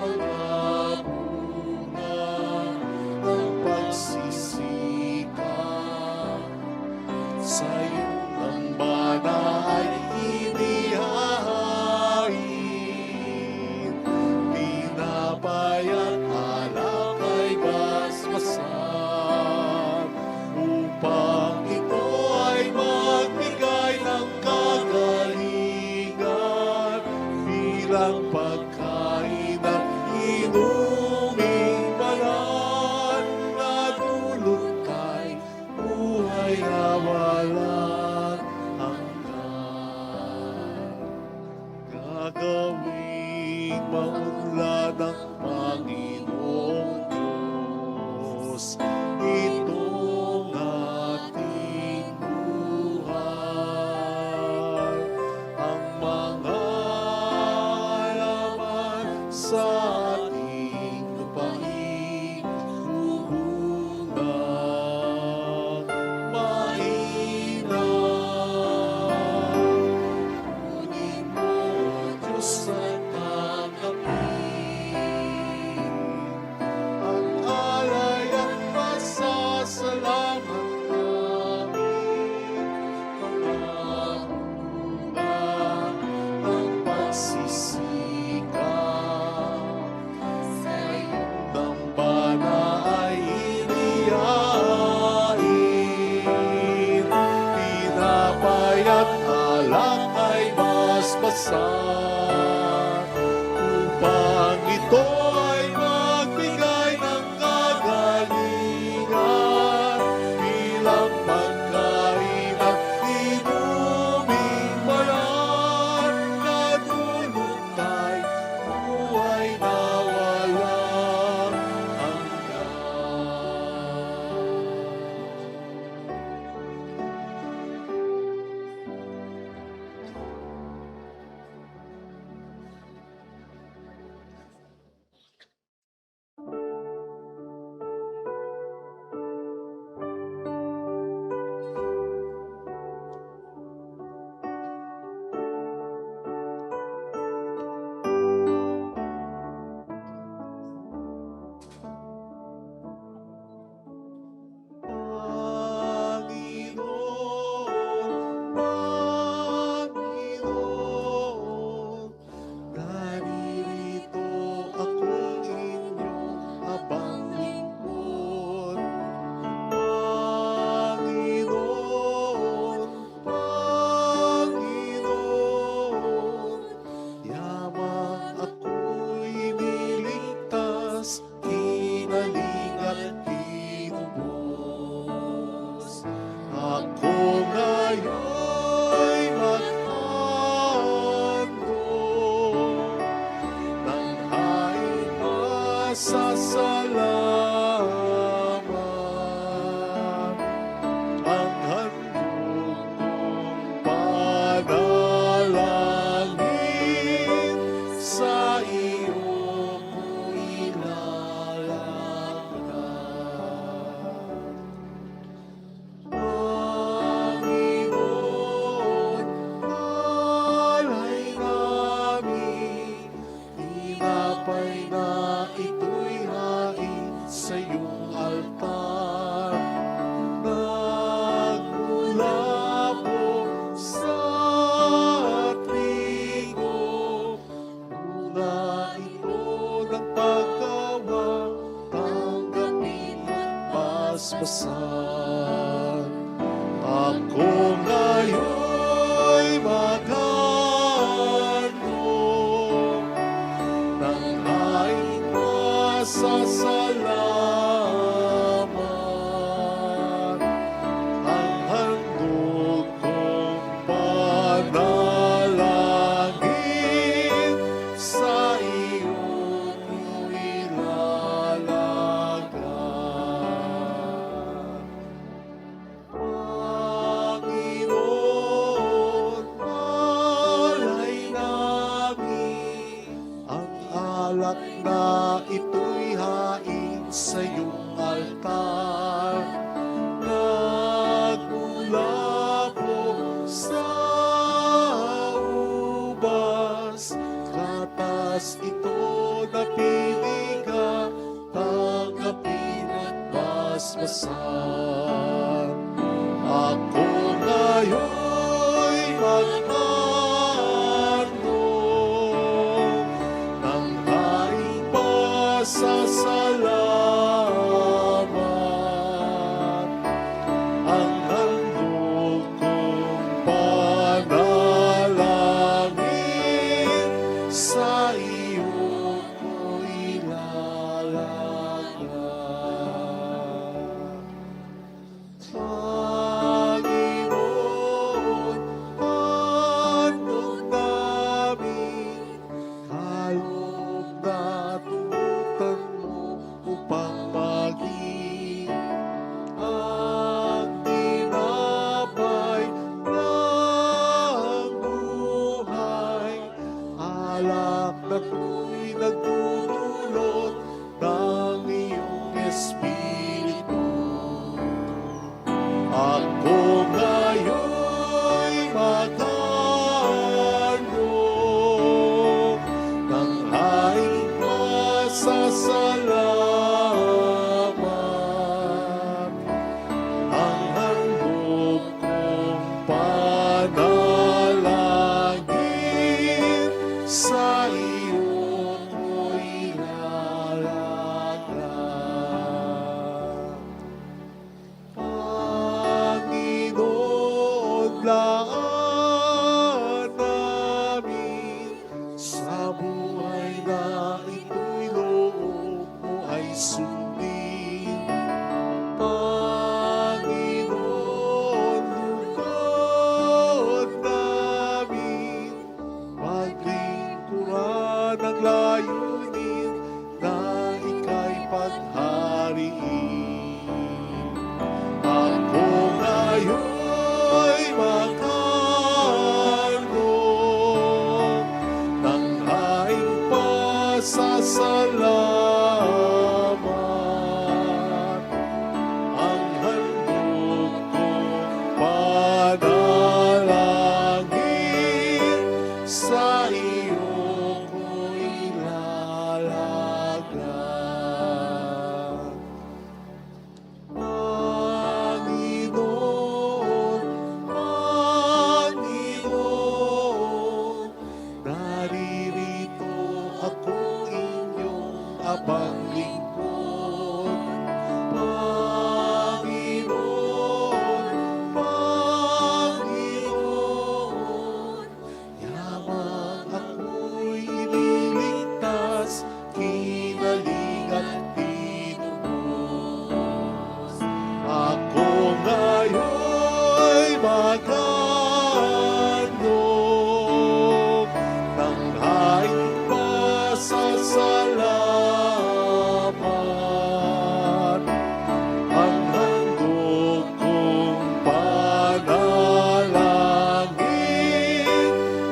Speaker 1: mga bunga ng pagsisikap sa iyong dambana ay inihain. Tinapay at alak ay basbasan upang ito ay magbigay ng kagalingan bilang pagkain at inuming banal na dulutay buhay na walang hanggan. Gagawing maunlad ang Panginoong Diyos, itong sa ating lupain bubunga. Mainam, kunin mo, Diyos, at tanggapin ang alay at pasasalamat namin, mga bunga ng pagsisikap sa iyong dambana ay inihain. Tinapay at alak ay basbasan upang ito ay magbigay ng kagalingan bilang pagkain at inuming bayan na dulot ay buhay na walang hanggan. Panginoon, Panginoon, naririto akong inyong habang lingkod. Panginoon, Panginoon, yamang ako'y niligtas, hinaling at tinubos. Ako ngayon'y maghandog ng haing masasalamat. Ang handog kong panalangin, sa iyo ko ilalagay. Panginoon, alay namin, tinapay na ito'y hain sa iyong altar. Nagmula po sa trigo, bunga ito ng paggawa, tanggapin at basbasan. Ako ngayon'y maghandog ng haing masasalamat. Ang handog kong panalangin, sa iyo ko ilalagay. Panginoon, alay namin, ang alak na ito'y hain sa iyong altar. Nagmula po sa ubas, katas ito na piniga, tanggapin at basbasan. Ako ngayon'y maghandog ng haing pasasalamat. Ang handog kong panalangin, sa iyo ko ilalagay. Panginoon, handog namin, kaloob na tugutan mo pasasalamat. Ang handog kong panalangin, sa iyo ko'y lalagyan. Panginoon, laan namin sa buhay na ito'y loob mo ay sundin. Panginoon, lugod namin, paglingkuran ang layunin na ika'y paghariin. Ako ngayon'y maghandog ng aking pasasalamat. Ang handog kong panalangin, sa iyo ko'y lalagyan. Panginoon, Panginoon, naririto akong inyong abang lingkod. Panginoon, Panginoon, yamang ako'y ililigtas, kinaling at tinubos. Ako ngayon'y maghandog ng aking pasasalamat. Ang handog kong panalangin,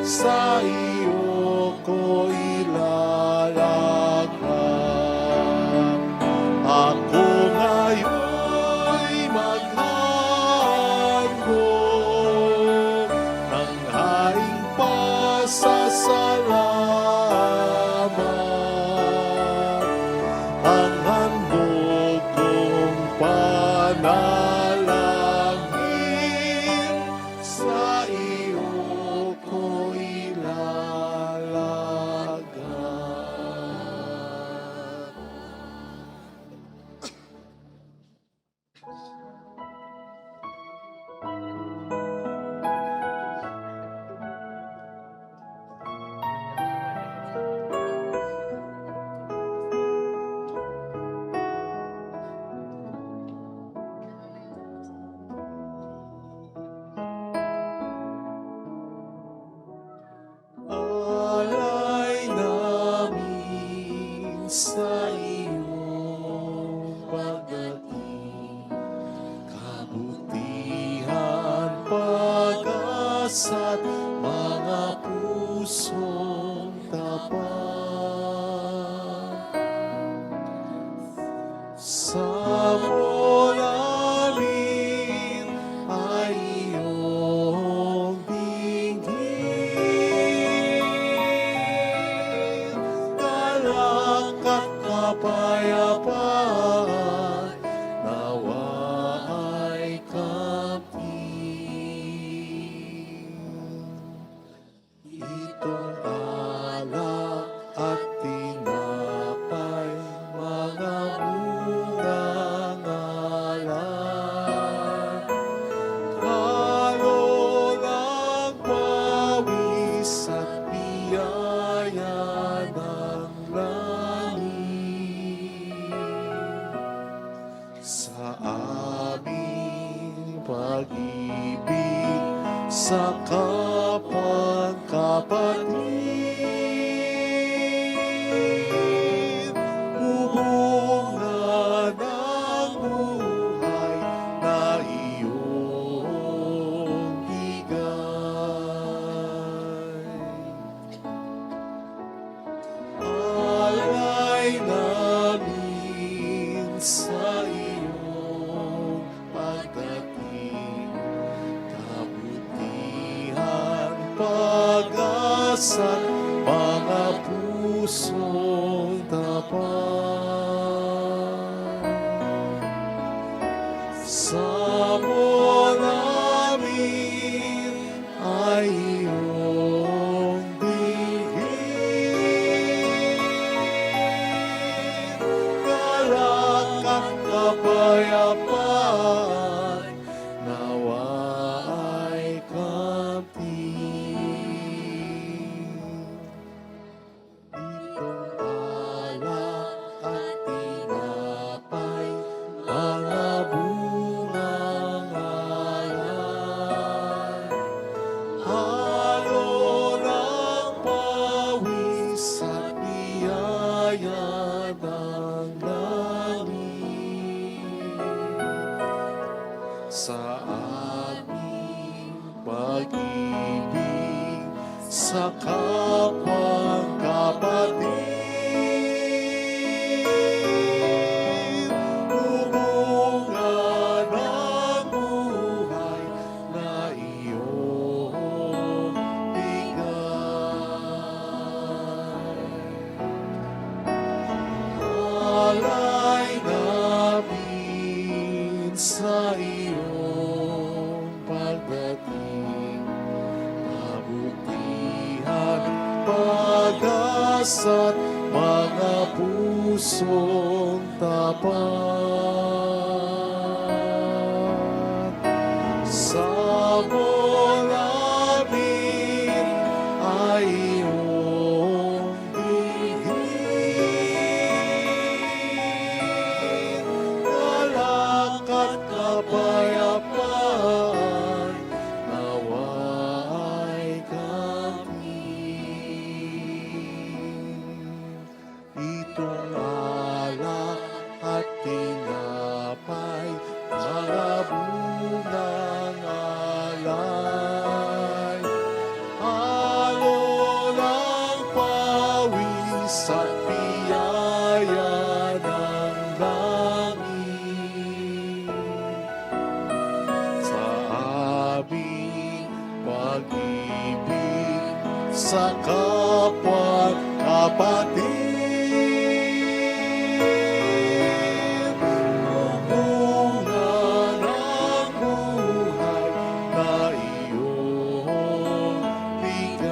Speaker 1: sa iyo ko'y lalagyan. Ako ngayon'y maghandog ng aking pasasalamat. Ang handog kong panalangin, sa iyo ko'y lalagyan. Alay namin sa iyong pagdating, kabutihan, pag-asa't mga pusong tapat. Sa mo namin ay iyong dinggin, galak at kapayapaan, nawa ay kamtin. Itong alak at tinapay, mga bungang alak, halo ng pawis at biyaya ng langit. Sa aming pag-ibig sa kapag-kapatid, bubunga ng buhay na iyong bigay. Alay namin sa iyong pagdating, kabutihan, pag-asa't mga pusong tapat. Sa mo namin ay iyong dinggin. Galak at kapayapaan, nawa ay kamtin. Itong alak at tinapay, mga bungang alay. Halo ng pawis at biyaya ng langit. Sa aming pag-ibig sa kapwang kapatid, hubungan ng buhay na iyong bigay. Alay namin sa iyong pagdating, kabutihan, pag-asa't mga pusong tapat. Sa mo namin ay iyong dinggin. Galak at kapayapaan, nawa ay kamtin. Itong alak at tinapay, mga bungang alay. Halo ng pawis at biyaya ng langit. Sa aming pag-ibig sa kapwa kapatid, bunga ng buhay na iyong bigay.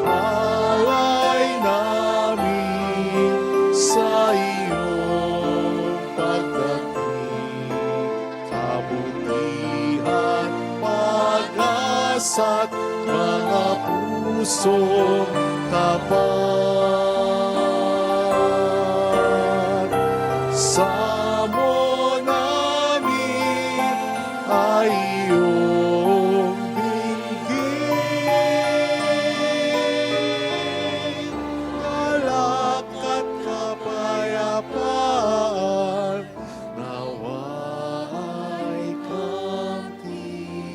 Speaker 1: Alay namin sa iyong pagdating, kabutihan, pag-asa't mga pusong tapat. Sa mo namin ay iyong dinggin. Galak at kapayapaan, nawa ay kamtin.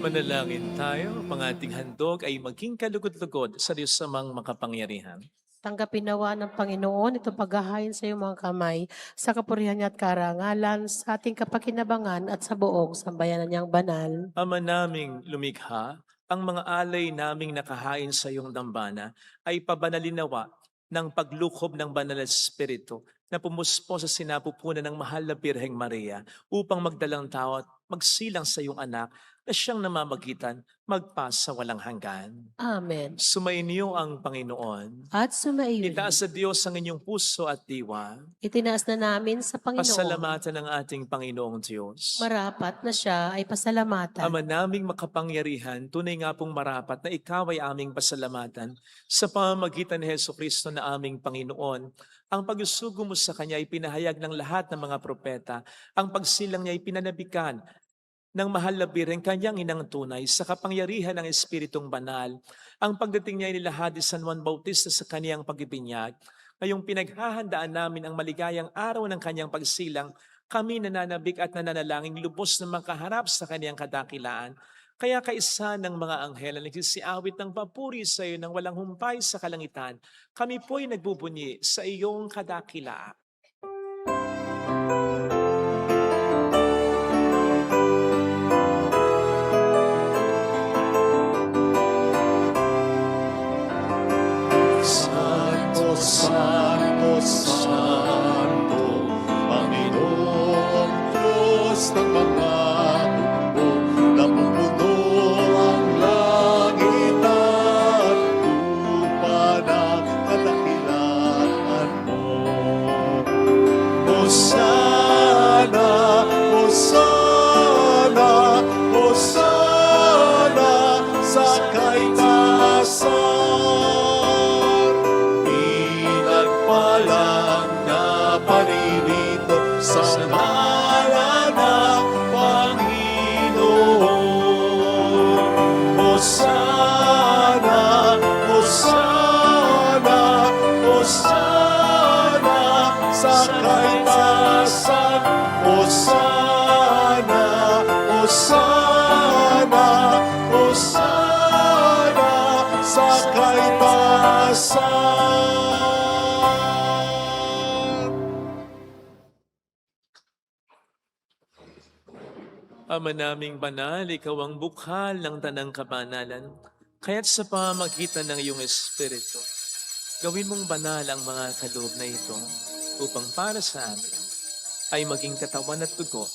Speaker 2: Manalangin tayo, ang ating handog ay maging kalugod-lugod sa Diyos samang makapangyarihan.
Speaker 3: Tanggapin nawa ng Panginoon itong paghahain sa iyong mga kamay sa kapurihan niya at karangalan sa ating kapakinabangan at sa buong sambayanan niyang banal.
Speaker 2: Ama naming lumikha, ang mga alay naming nakahain sa iyong dambana ay pabanalinawa ng paglukob ng banal na Espiritu na pumuspo sa sinapupunan ng mahal na Birheng Maria upang magdalang tao at magsilang sa iyong anak na siyang namamagitan magpasa walang hanggan.
Speaker 3: Amen.
Speaker 2: Sumainyo ang Panginoon.
Speaker 3: At sumaiyo.
Speaker 2: Itaas sa Diyos ang inyong puso at diwa.
Speaker 3: Itinaas na namin sa Panginoon.
Speaker 2: Pasalamatan ng ating Panginoong Diyos.
Speaker 3: Marapat na siya ay pasalamatan.
Speaker 2: Ama naming makapangyarihan, tunay nga pong marapat na ikaw ay aming pasalamatan sa pamamagitan ni Hesukristo na aming Panginoon. Ang pagsusugo mo sa Kanya ay pinahayag ng lahat ng mga propeta. Ang pagsilang niya ay pinanabikan ng mahal na Birheng Kanyang inang tunay sa kapangyarihan ng Espiritong Banal. Ang pagdating niya ay nilahad ni San Juan Bautista sa kaniyang pagbibinyag. Ngayong pinaghahandaan namin ang maligayang araw ng kanyang pagsilang, kami nananabik at nananalangin lubos na makaharap sa kaniyang kadakilaan. Kaya kaisa ng mga anghel na nagsisiawit ng papuri sa iyo ng walang humpay sa kalangitan, kami po'y nagbubunyi sa iyong kadakilaan.
Speaker 1: sa kaitasan.
Speaker 2: Ama naming banal, ikaw ang bukhal ng tanang kabanalan, kaya't sa pamagitan ng iyong Espiritu, gawin mong banal ang mga kaloob na ito upang para sa amin ay maging katawan at dugo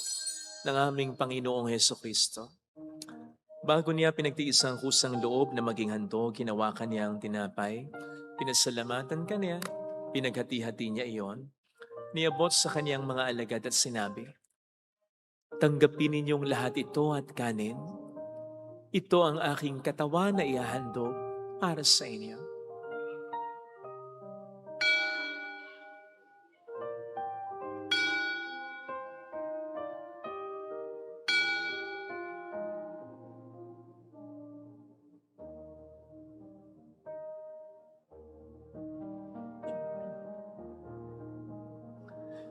Speaker 2: ng aming Panginoong Hesukristo. Bago niya pinagtiis ang kusang loob na maging handog, ginawakan niya ang tinapay, pinasalamatan kaniya, pinaghati-hati niya iyon, niabot sa kaniyang mga alagad at sinabi, "Tanggapin ninyong lahat ito at kanin. Ito ang aking katawan na ihahandog para sa inyo."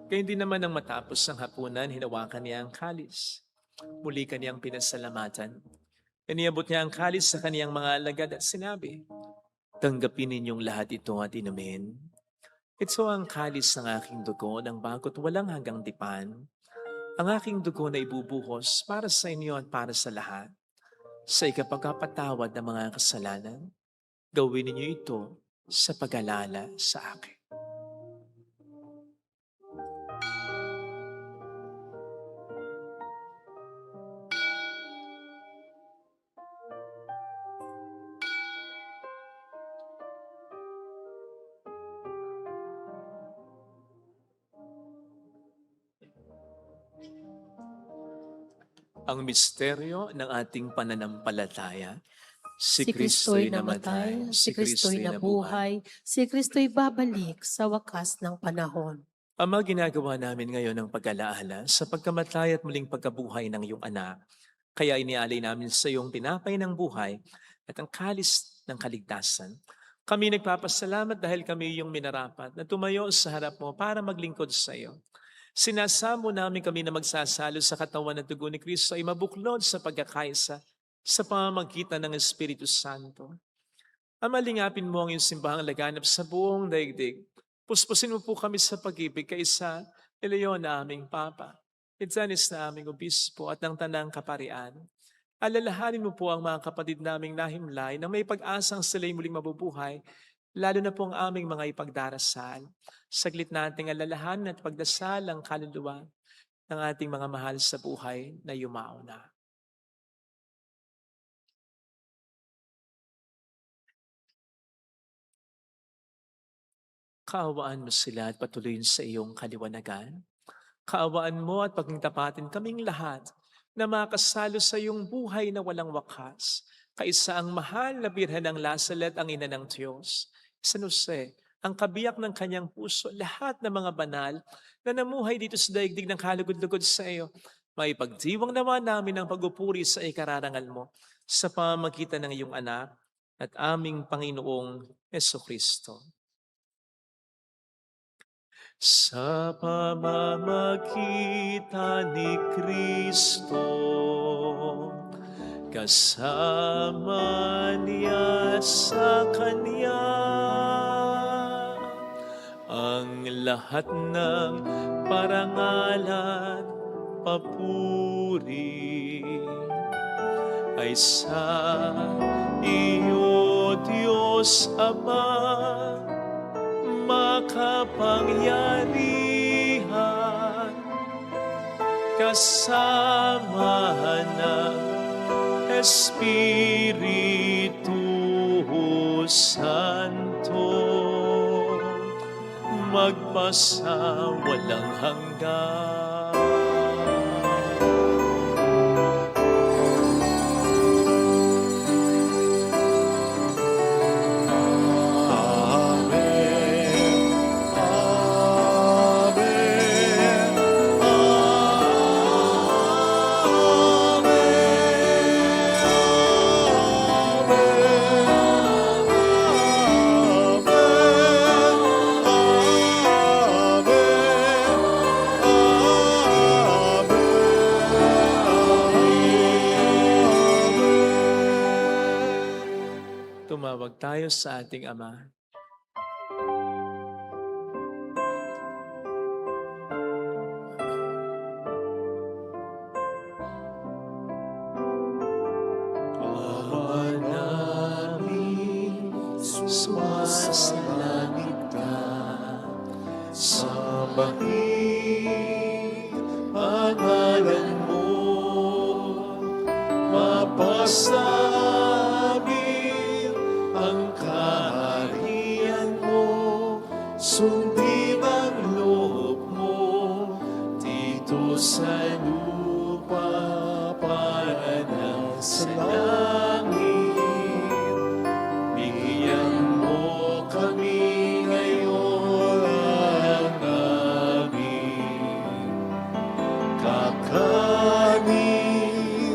Speaker 2: Kaya hindi naman nang matapos ang hapunan, hinawakan niya ang kalis. Muli kaniyang pinasalamatan. Iniabot niya ang kalis sa kaniyang mga alagad at sinabi, "Tanggapin ninyong lahat ito at inumin. Ito ang kalis ng aking dugo ng bago't walang hanggang tipan. Ang aking dugo na ibubuhos para sa inyo at para sa lahat. Sa ikapagpapatawad ng mga kasalanan, gawin ninyo ito sa pag-alala sa akin." Ang misteryo ng ating pananampalataya, si Kristo'y namatay, si Kristo'y nabuhay,
Speaker 3: si Kristo'y babalik sa wakas ng panahon.
Speaker 2: Ama, ginagawa namin ngayon ang pag-alaala sa pagkamatay at muling pagkabuhay ng iyong anak. Kaya inialay namin sa iyong tinapay ng buhay at ang kalis ng kaligtasan. Kami nagpapasalamat dahil kami iyong minarapat na tumayo sa harap mo para maglingkod sa iyo. Sinasamo namin kami na magsasalo sa katawan at dugo ni Kristo ay mabuklod sa pagkakaisa sa pamamagitan ng Espiritu Santo. Ama, lingapin mo ang iyong simbahang laganap sa buong daigdig. Puspusin mo po kami sa pag-ibig kaysa Leon na aming Papa, Itzanis na aming Obispo at ng Tanang Kaparian. Alalahanin mo po ang mga kapatid naming nahimlay na may pag-asang sila'y muling mabubuhay, lalo na po ang aming mga ipagdarasal. Saglit nating alalahanin at pagdasal ang kaluluwa ng ating mga mahal sa buhay na yumao na. Kaawaan mo sila at patuloyin sa iyong kaliwanagan. Kaawaan mo at pagtapatin kaming lahat na makasalo sa iyong buhay na walang wakas. Kaisa ang mahal na Birhen ng Lasalet, ang ina ng Diyos. San Jose, ang kabiyak ng kanyang puso, lahat ng mga banal na namuhay dito sa daigdig ng kalugod-lugod sa iyo. May pagdiwang naman namin ang pagupuri sa ikararangal mo sa pamamagitan ng iyong anak at aming Panginoong Hesukristo. Sa pamamagitan ni Kristo, kasama niya sa Kanya, ang lahat ng parangalan, papuri ay sa iyo, Diyos Ama, makapangyarihan, kasama ng Espiritu Santo, magpasa walang hanggan. Tumawag tayo sa ating Ama.
Speaker 1: Ama namin, sumasalangit ka, sambahin ang ngalan mo, mapasamin ang kaharian mo, sundin ang loob mo dito sa lupa para ng sa langit. Bigyan mo kami ngayon ang aming kakanin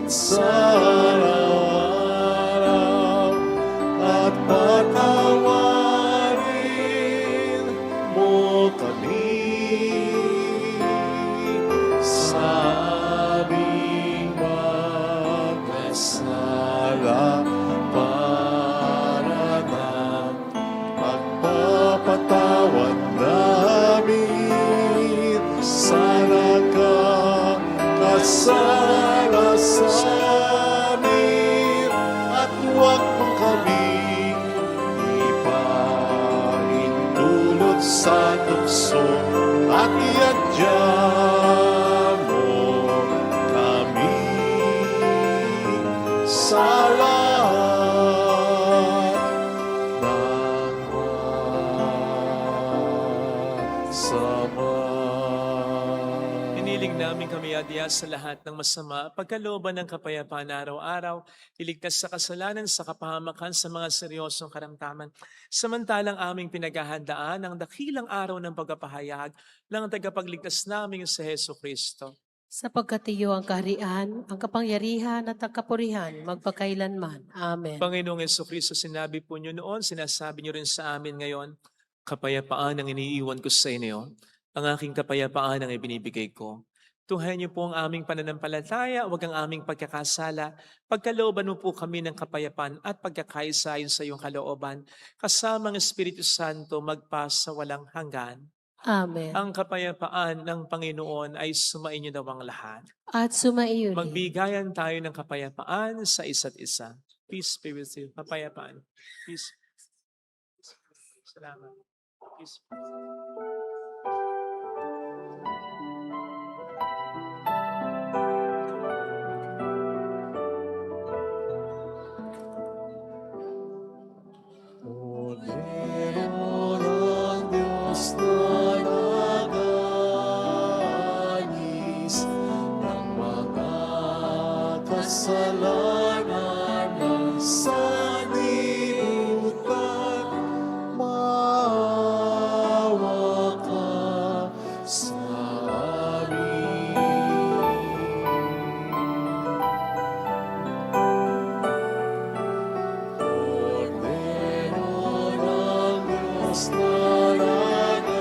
Speaker 1: sa araw-araw at patawarin mo kami sa aming magkasala para ng pagpapatawad namin sa nakakasala sa amin at huwag mo kami ipaintulot sa tukso at iadya mo kami sa lahat ng masama.
Speaker 2: Hiniling namin kami adya sa lahat ng masama, pagkalooban ng kapayapaan araw-araw, iligtas sa kasalanan, sa kapahamakan, sa mga seryosong karamdaman. Samantalang aming pinaghahandaan ang dakilang araw ng pagpapahayag ng tagapagligtas namin sa Heso Kristo.
Speaker 3: Sapagkat iyo ang kaharian, ang kapangyarihan at ang kapurihan magpakailanman. Amen.
Speaker 2: Panginoong Heso Kristo, sinabi po niyo noon, sinasabi niyo rin sa amin ngayon, kapayapaan ang iniiwan ko sa inyo, ang aking kapayapaan ang ibinibigay ko. Tunghayan niyo po ang aming pananampalataya, huwag ang aming pagkakasala. Pagkalooban mo po kami ng kapayapaan at pagkakaisa ayon sa iyong kalooban, kasama ang Espiritu Santo magpasa walang hanggan.
Speaker 3: Amen.
Speaker 2: Ang kapayapaan ng Panginoon ay sumainyo daw ang lahat.
Speaker 3: At sumaiyo din.
Speaker 2: Magbigayan tayo ng kapayapaan sa isa't isa. Peace be with you. Kapayapaan. Peace. Salamat. Peace.
Speaker 1: Cordero ng Diyos na nag-aalis ng mga kasalanan ng sanlibutan, maawa ka sa amin. Cordero ng Diyos na nag-aalis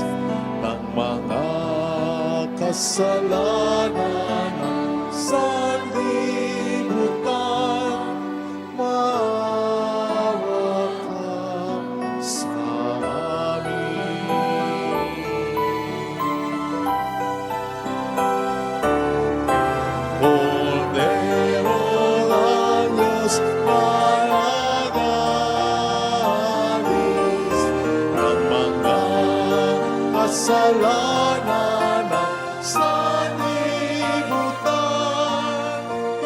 Speaker 1: ng mga kasalanan ng sanlibutan, maawa ka sa amin. Cordero ng Diyos na nag-aalis ng mga kasalanan ng sanlibutan,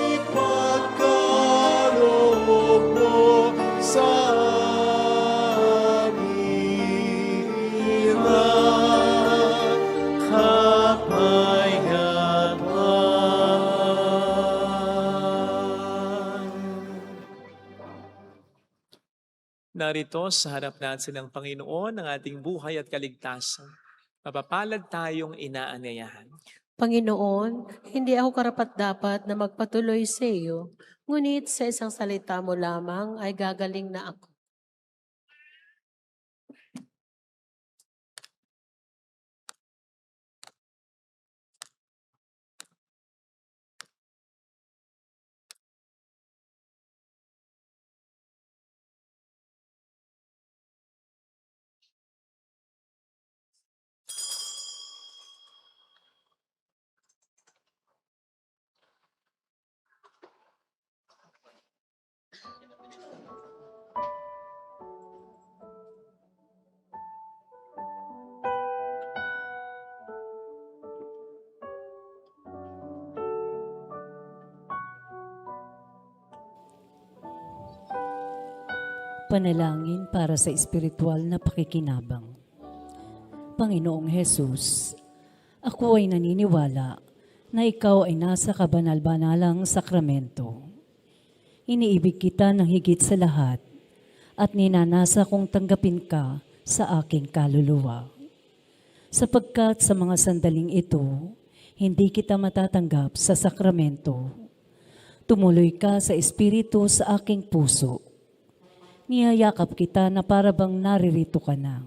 Speaker 1: ipagkaloob mo sa amin ang kapayapaan.
Speaker 2: Narito sa harap natin ng Panginoon ang ating buhay at kaligtasan. Mapapalad tayong inaanyayahan.
Speaker 3: Panginoon, hindi ako karapat-dapat na magpatuloy sa iyo, ngunit sa isang salita mo lamang ay gagaling na ako.
Speaker 7: Panalangin para sa espiritual na pakikinabang. Panginoong Hesus, ako ay naniniwala na ikaw ay nasa kabanal-banalang sakramento. Iniibig kita ng higit sa lahat at ninanasa kong tanggapin ka sa aking kaluluwa. Sapagkat sa mga sandaling ito, hindi kita matatanggap sa sakramento. Tumuloy ka sa espiritu sa aking puso. Niyayakap kita na parabang naririto ka na.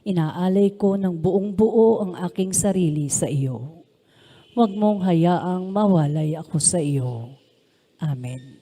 Speaker 7: Inaalay ko ng buong buo ang aking sarili sa iyo. Huwag mong hayaang mawalay ako sa iyo. Amen.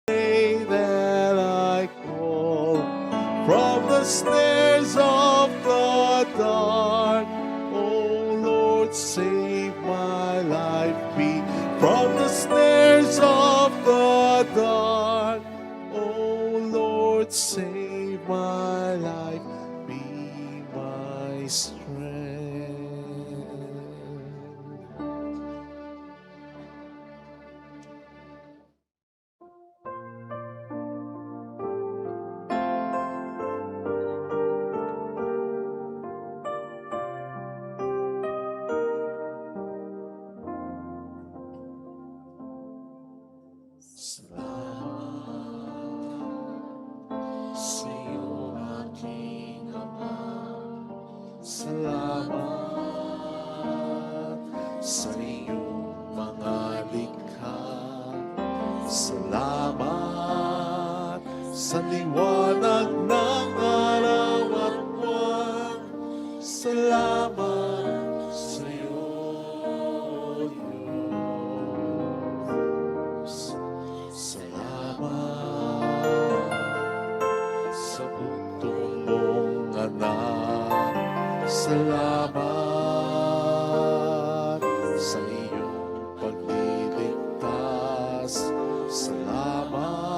Speaker 1: Day that I call from the snares of the dark. Oh Lord, save my life be from the snares of the dark. Oh Lord, save my life, be my strength. sa liwanag ng araw at buwan. Salamat sa iyo, Diyos. Salamat sa bugtong mong anak. Salamat sa iyong pagliligtas. Salamat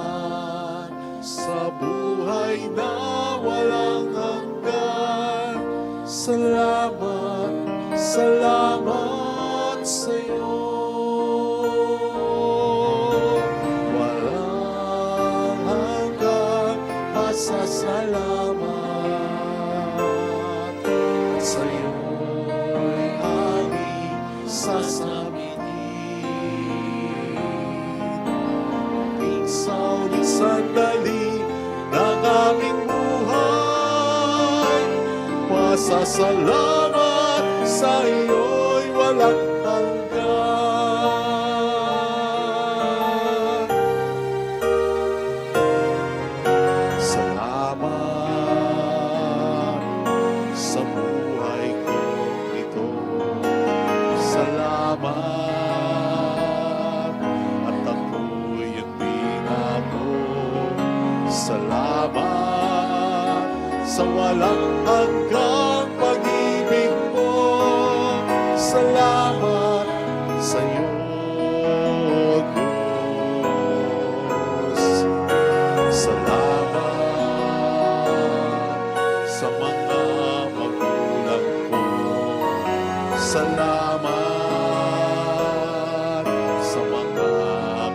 Speaker 1: sa buhay na walang hanggan. Salamat, salamat sa iyo. Walang hanggan pasasalamat. At sa iyo'y aming sasabihin. Isaw ni sandali ng aming buhay. Pasasalamat sa iyo'y walang hanggan. Salamat sa buhay kong ito. Salamat at ako'y pinako. Salamat sa walang hanggang pag-ibig mo. Salamat sa iyo, Diyos. Salamat sa mga magulang ko. Salamat sa mga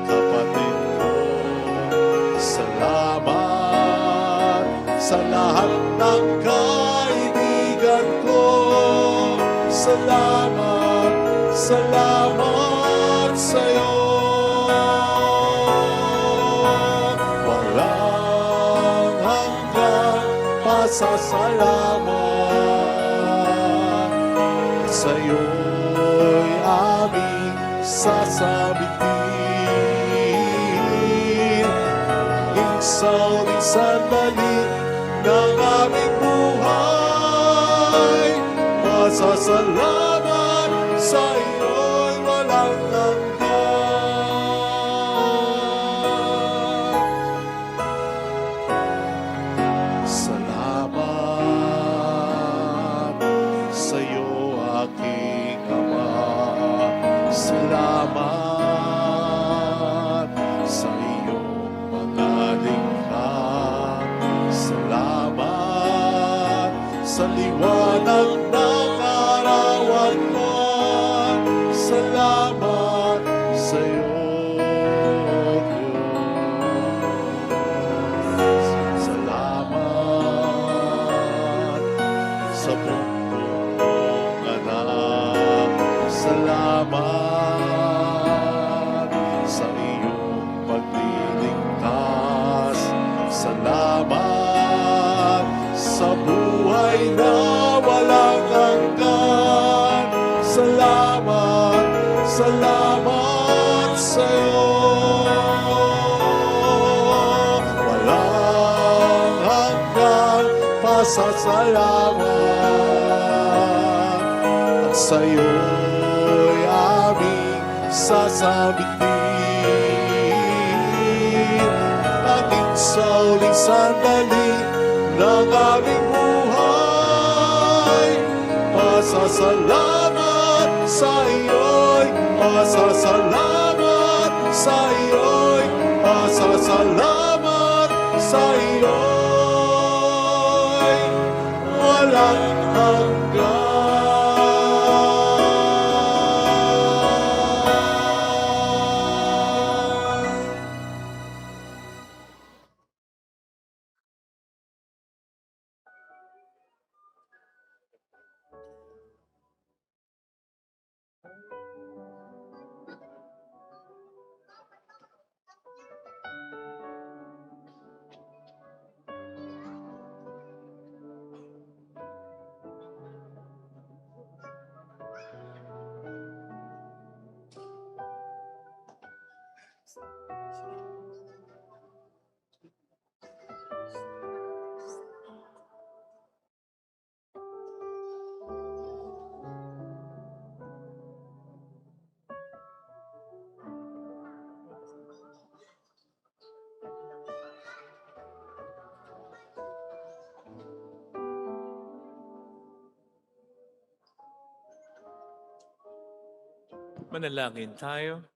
Speaker 1: kapatid ko. Salamat sa lahat ng kaibigan ko. Salamat, salamat sa iyo. Walang hanggang pasasalamat. Sa iyo'y aming sasabihin. Isaw ni sandali ng aming buhay. Pasasalamat sa iyo'y walang hanggan. Salamat sa iyo, aking Ama. Salamat sa iyong mga likha. Salamat sa liwanag ng araw at buwan. Salamat sa iyo, Diyos. Salamat sa bugtong mong anak. Salamat sa iyong pagliligtas. Salamat sa buhay na walang hanggan. Salamat, salamat sa iyo. Walang hanggan pasasalamat. At sa iyo'y aming sasabihin. Aking sauling sandali ng aming buhay. Pasasalamat sa iyo'y, pasasalamat sa iyo'y, pasasalamat sa iyo'y walang hanggan.
Speaker 2: Manalangin tayo.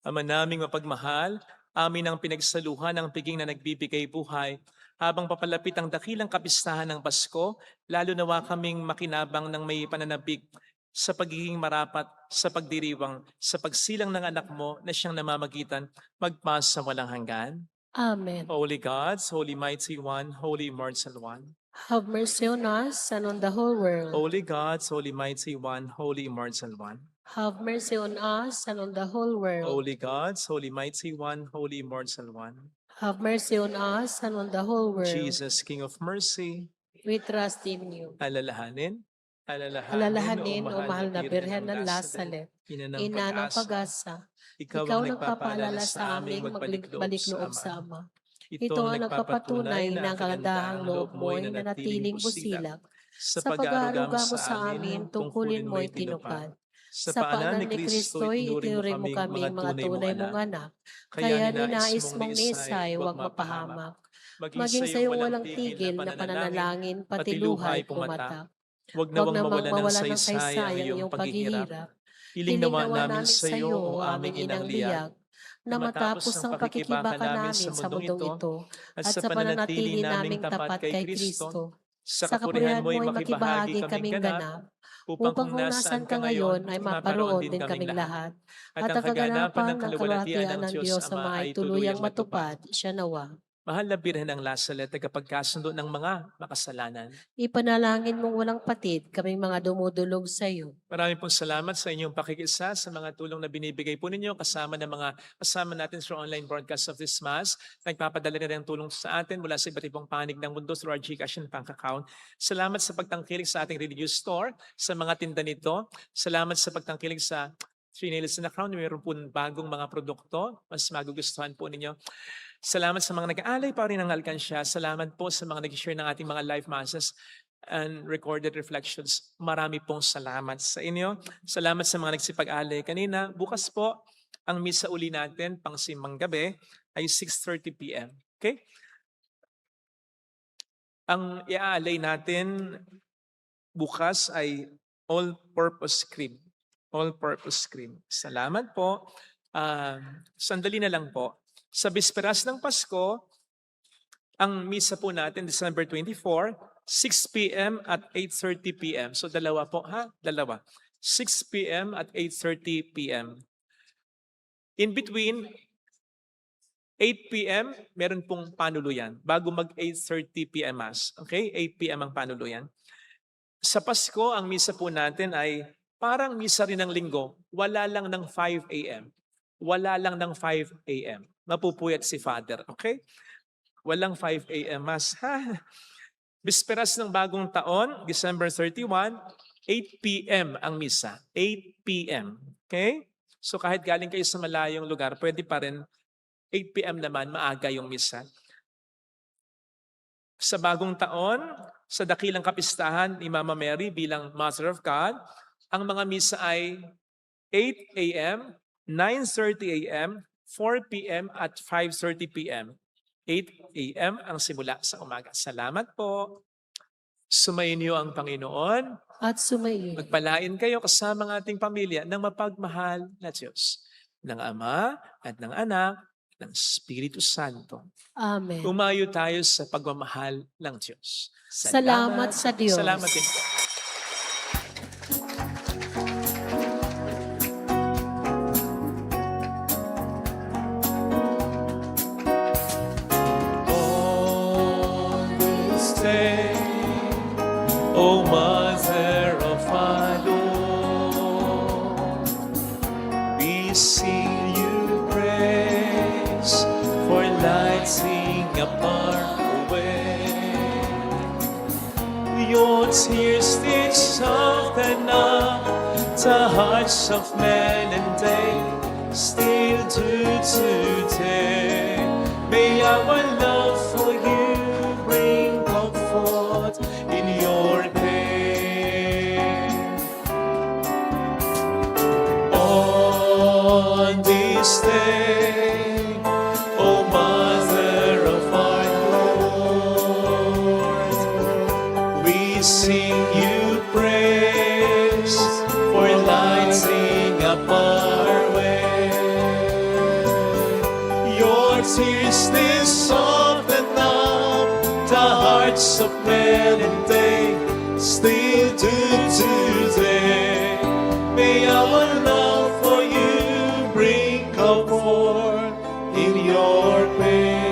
Speaker 2: Ama naming mapagmahal, amin ang pinagsaluhan ng piging na nagbibigay buhay. Habang papalapit ang dakilang kapistahan ng Pasko, lalo nawa kaming makinabang ng may pananabik sa pagiging marapat, sa pagdiriwang, sa pagsilang ng anak mo na siyang namamagitan, magpasa walang hanggan.
Speaker 3: Amen.
Speaker 2: Holy God, Holy Mighty One, Holy Immortal One.
Speaker 3: Have mercy on us and on the whole world.
Speaker 2: Holy God, Holy Mighty One, Holy Immortal One.
Speaker 3: Have mercy on us and on the whole world.
Speaker 2: Holy God, Holy Mighty One, Holy Immortal One.
Speaker 3: Have mercy on us and on the whole world.
Speaker 2: Jesus, King of Mercy,
Speaker 3: We trust in you.
Speaker 2: alalahanin,
Speaker 3: Alalahanin, O mahal na Birhen ng Lasalet,
Speaker 2: ina
Speaker 3: ina ng
Speaker 2: ng pag-asa,
Speaker 3: pag-asa,
Speaker 2: ikaw
Speaker 3: ikaw
Speaker 2: ang
Speaker 3: nagpapaalala sa aming magbalik loob sa Ama. Ito ang nagpapatunay ng kagandahang loob mo ay nanatiling busilak. Sa pag-aaruga mo sa amin, tungkulin mo itinupad. Sa paanan ni Kristo'y itinuring mo kami mga tunay mong anak. Kaya ninais mong nisay, huwag mapahamak. Maging sa iyong walang tigil na pananalangin, pati luhay pumatak.
Speaker 2: Huwag
Speaker 3: Huwag
Speaker 2: nawang
Speaker 3: namang
Speaker 2: mawala
Speaker 3: mawala
Speaker 2: ng
Speaker 3: ng
Speaker 2: saysay ang iyong paghihirap. Hiling nawa namin sa iyo, o aming inang liyag, na matapos ang pakikibaka namin sa mundong ito, at sa pananatili naming tapat kay Kristo, sa kapurihan mo'y makibahagi kaming ganap, upang kung nasan ka ngayon ay maparoon din kaming lahat, at ang kaganapan ng kalwatian ng Diyos Ama ay tuluyang matupad, siya nawa. Mahal na Birhen ng Lasalet, tagapagkasundo ng mga makasalanan.
Speaker 3: Ipanalangin mong walang patid kaming mga dumudulog sa iyo.
Speaker 2: Maraming pong salamat sa inyong pakikisa, sa mga tulong na binibigay po ninyo, kasama natin through online broadcast of this Mass. Nagpapadala na rin ang tulong sa atin mula sa iba't ibang panig ng mundo through our GCash and bank account. Salamat sa pagtangkilik sa ating religious store, sa mga tinda nito. Salamat sa pagtangkilik sa Three Nails in the Crown. Mayroon po bagong mga produkto, mas magugustuhan po ninyo. Salamat sa mga nag-aalay pa rin ng alkansya. Salamat po sa mga nag-share ng ating mga live masses and recorded reflections. Marami pong salamat sa inyo. Salamat sa mga nagsipag-alay kanina. Bukas po, ang misa uli natin, pang simang gabi, ay 6:30 p.m. Okay? Ang iaalay natin bukas ay all-purpose cream. All-purpose cream. Salamat po. Sandali na lang po. Sa bisperas ng Pasko, ang misa po natin, December 24, 6 p.m. at 8:30 p.m. So dalawa po, Dalawa. 6 p.m. at 8:30 p.m. In between, 8 p.m., meron pong panuluyan. Bago mag 8:30 p.m. Mass. Okay? 8 p.m. ang panuluyan. Sa Pasko, ang misa po natin ay parang misa rin ng linggo. Wala lang ng 5 a.m. Wala lang ng 5 a.m. Mapupuyat si Father. Okay? Walang 5 a.m. Mass. Bisperas ng bagong taon, December 31, 8 p.m. ang misa. 8 p.m. Okay? So kahit galing kayo sa malayong lugar, pwede pa rin 8 p.m. naman, maaga yung misa. Sa bagong taon, sa dakilang kapistahan ni Mama Mary bilang Mother of God, ang mga misa ay 8 a.m., 9:30 a.m., 4 p.m. at 5:30 p.m. 8 a.m. ang simula sa umaga. Salamat po. Sumayin niyo ang Panginoon.
Speaker 3: At sumayin.
Speaker 2: Magpalain kayo kasama ng ating pamilya ng mapagmahal na Diyos, ng Ama at ng Anak at ng Espiritu Santo.
Speaker 3: Amen.
Speaker 2: Umayo tayo sa pagmamahal ng Diyos.
Speaker 3: Salamat sa Diyos.
Speaker 2: Salamat din po. On this day, O Mother of our Lord, we sing you praise for lighting up our way. Your tears did soften up the hearts of men, and they still do today. May our love for you bring comfort in your pain. On this day, O Mother of our Lord, we sing you praise
Speaker 1: tears they soften up the hearts of men, and they still do today. May our love for you bring comfort in your pain.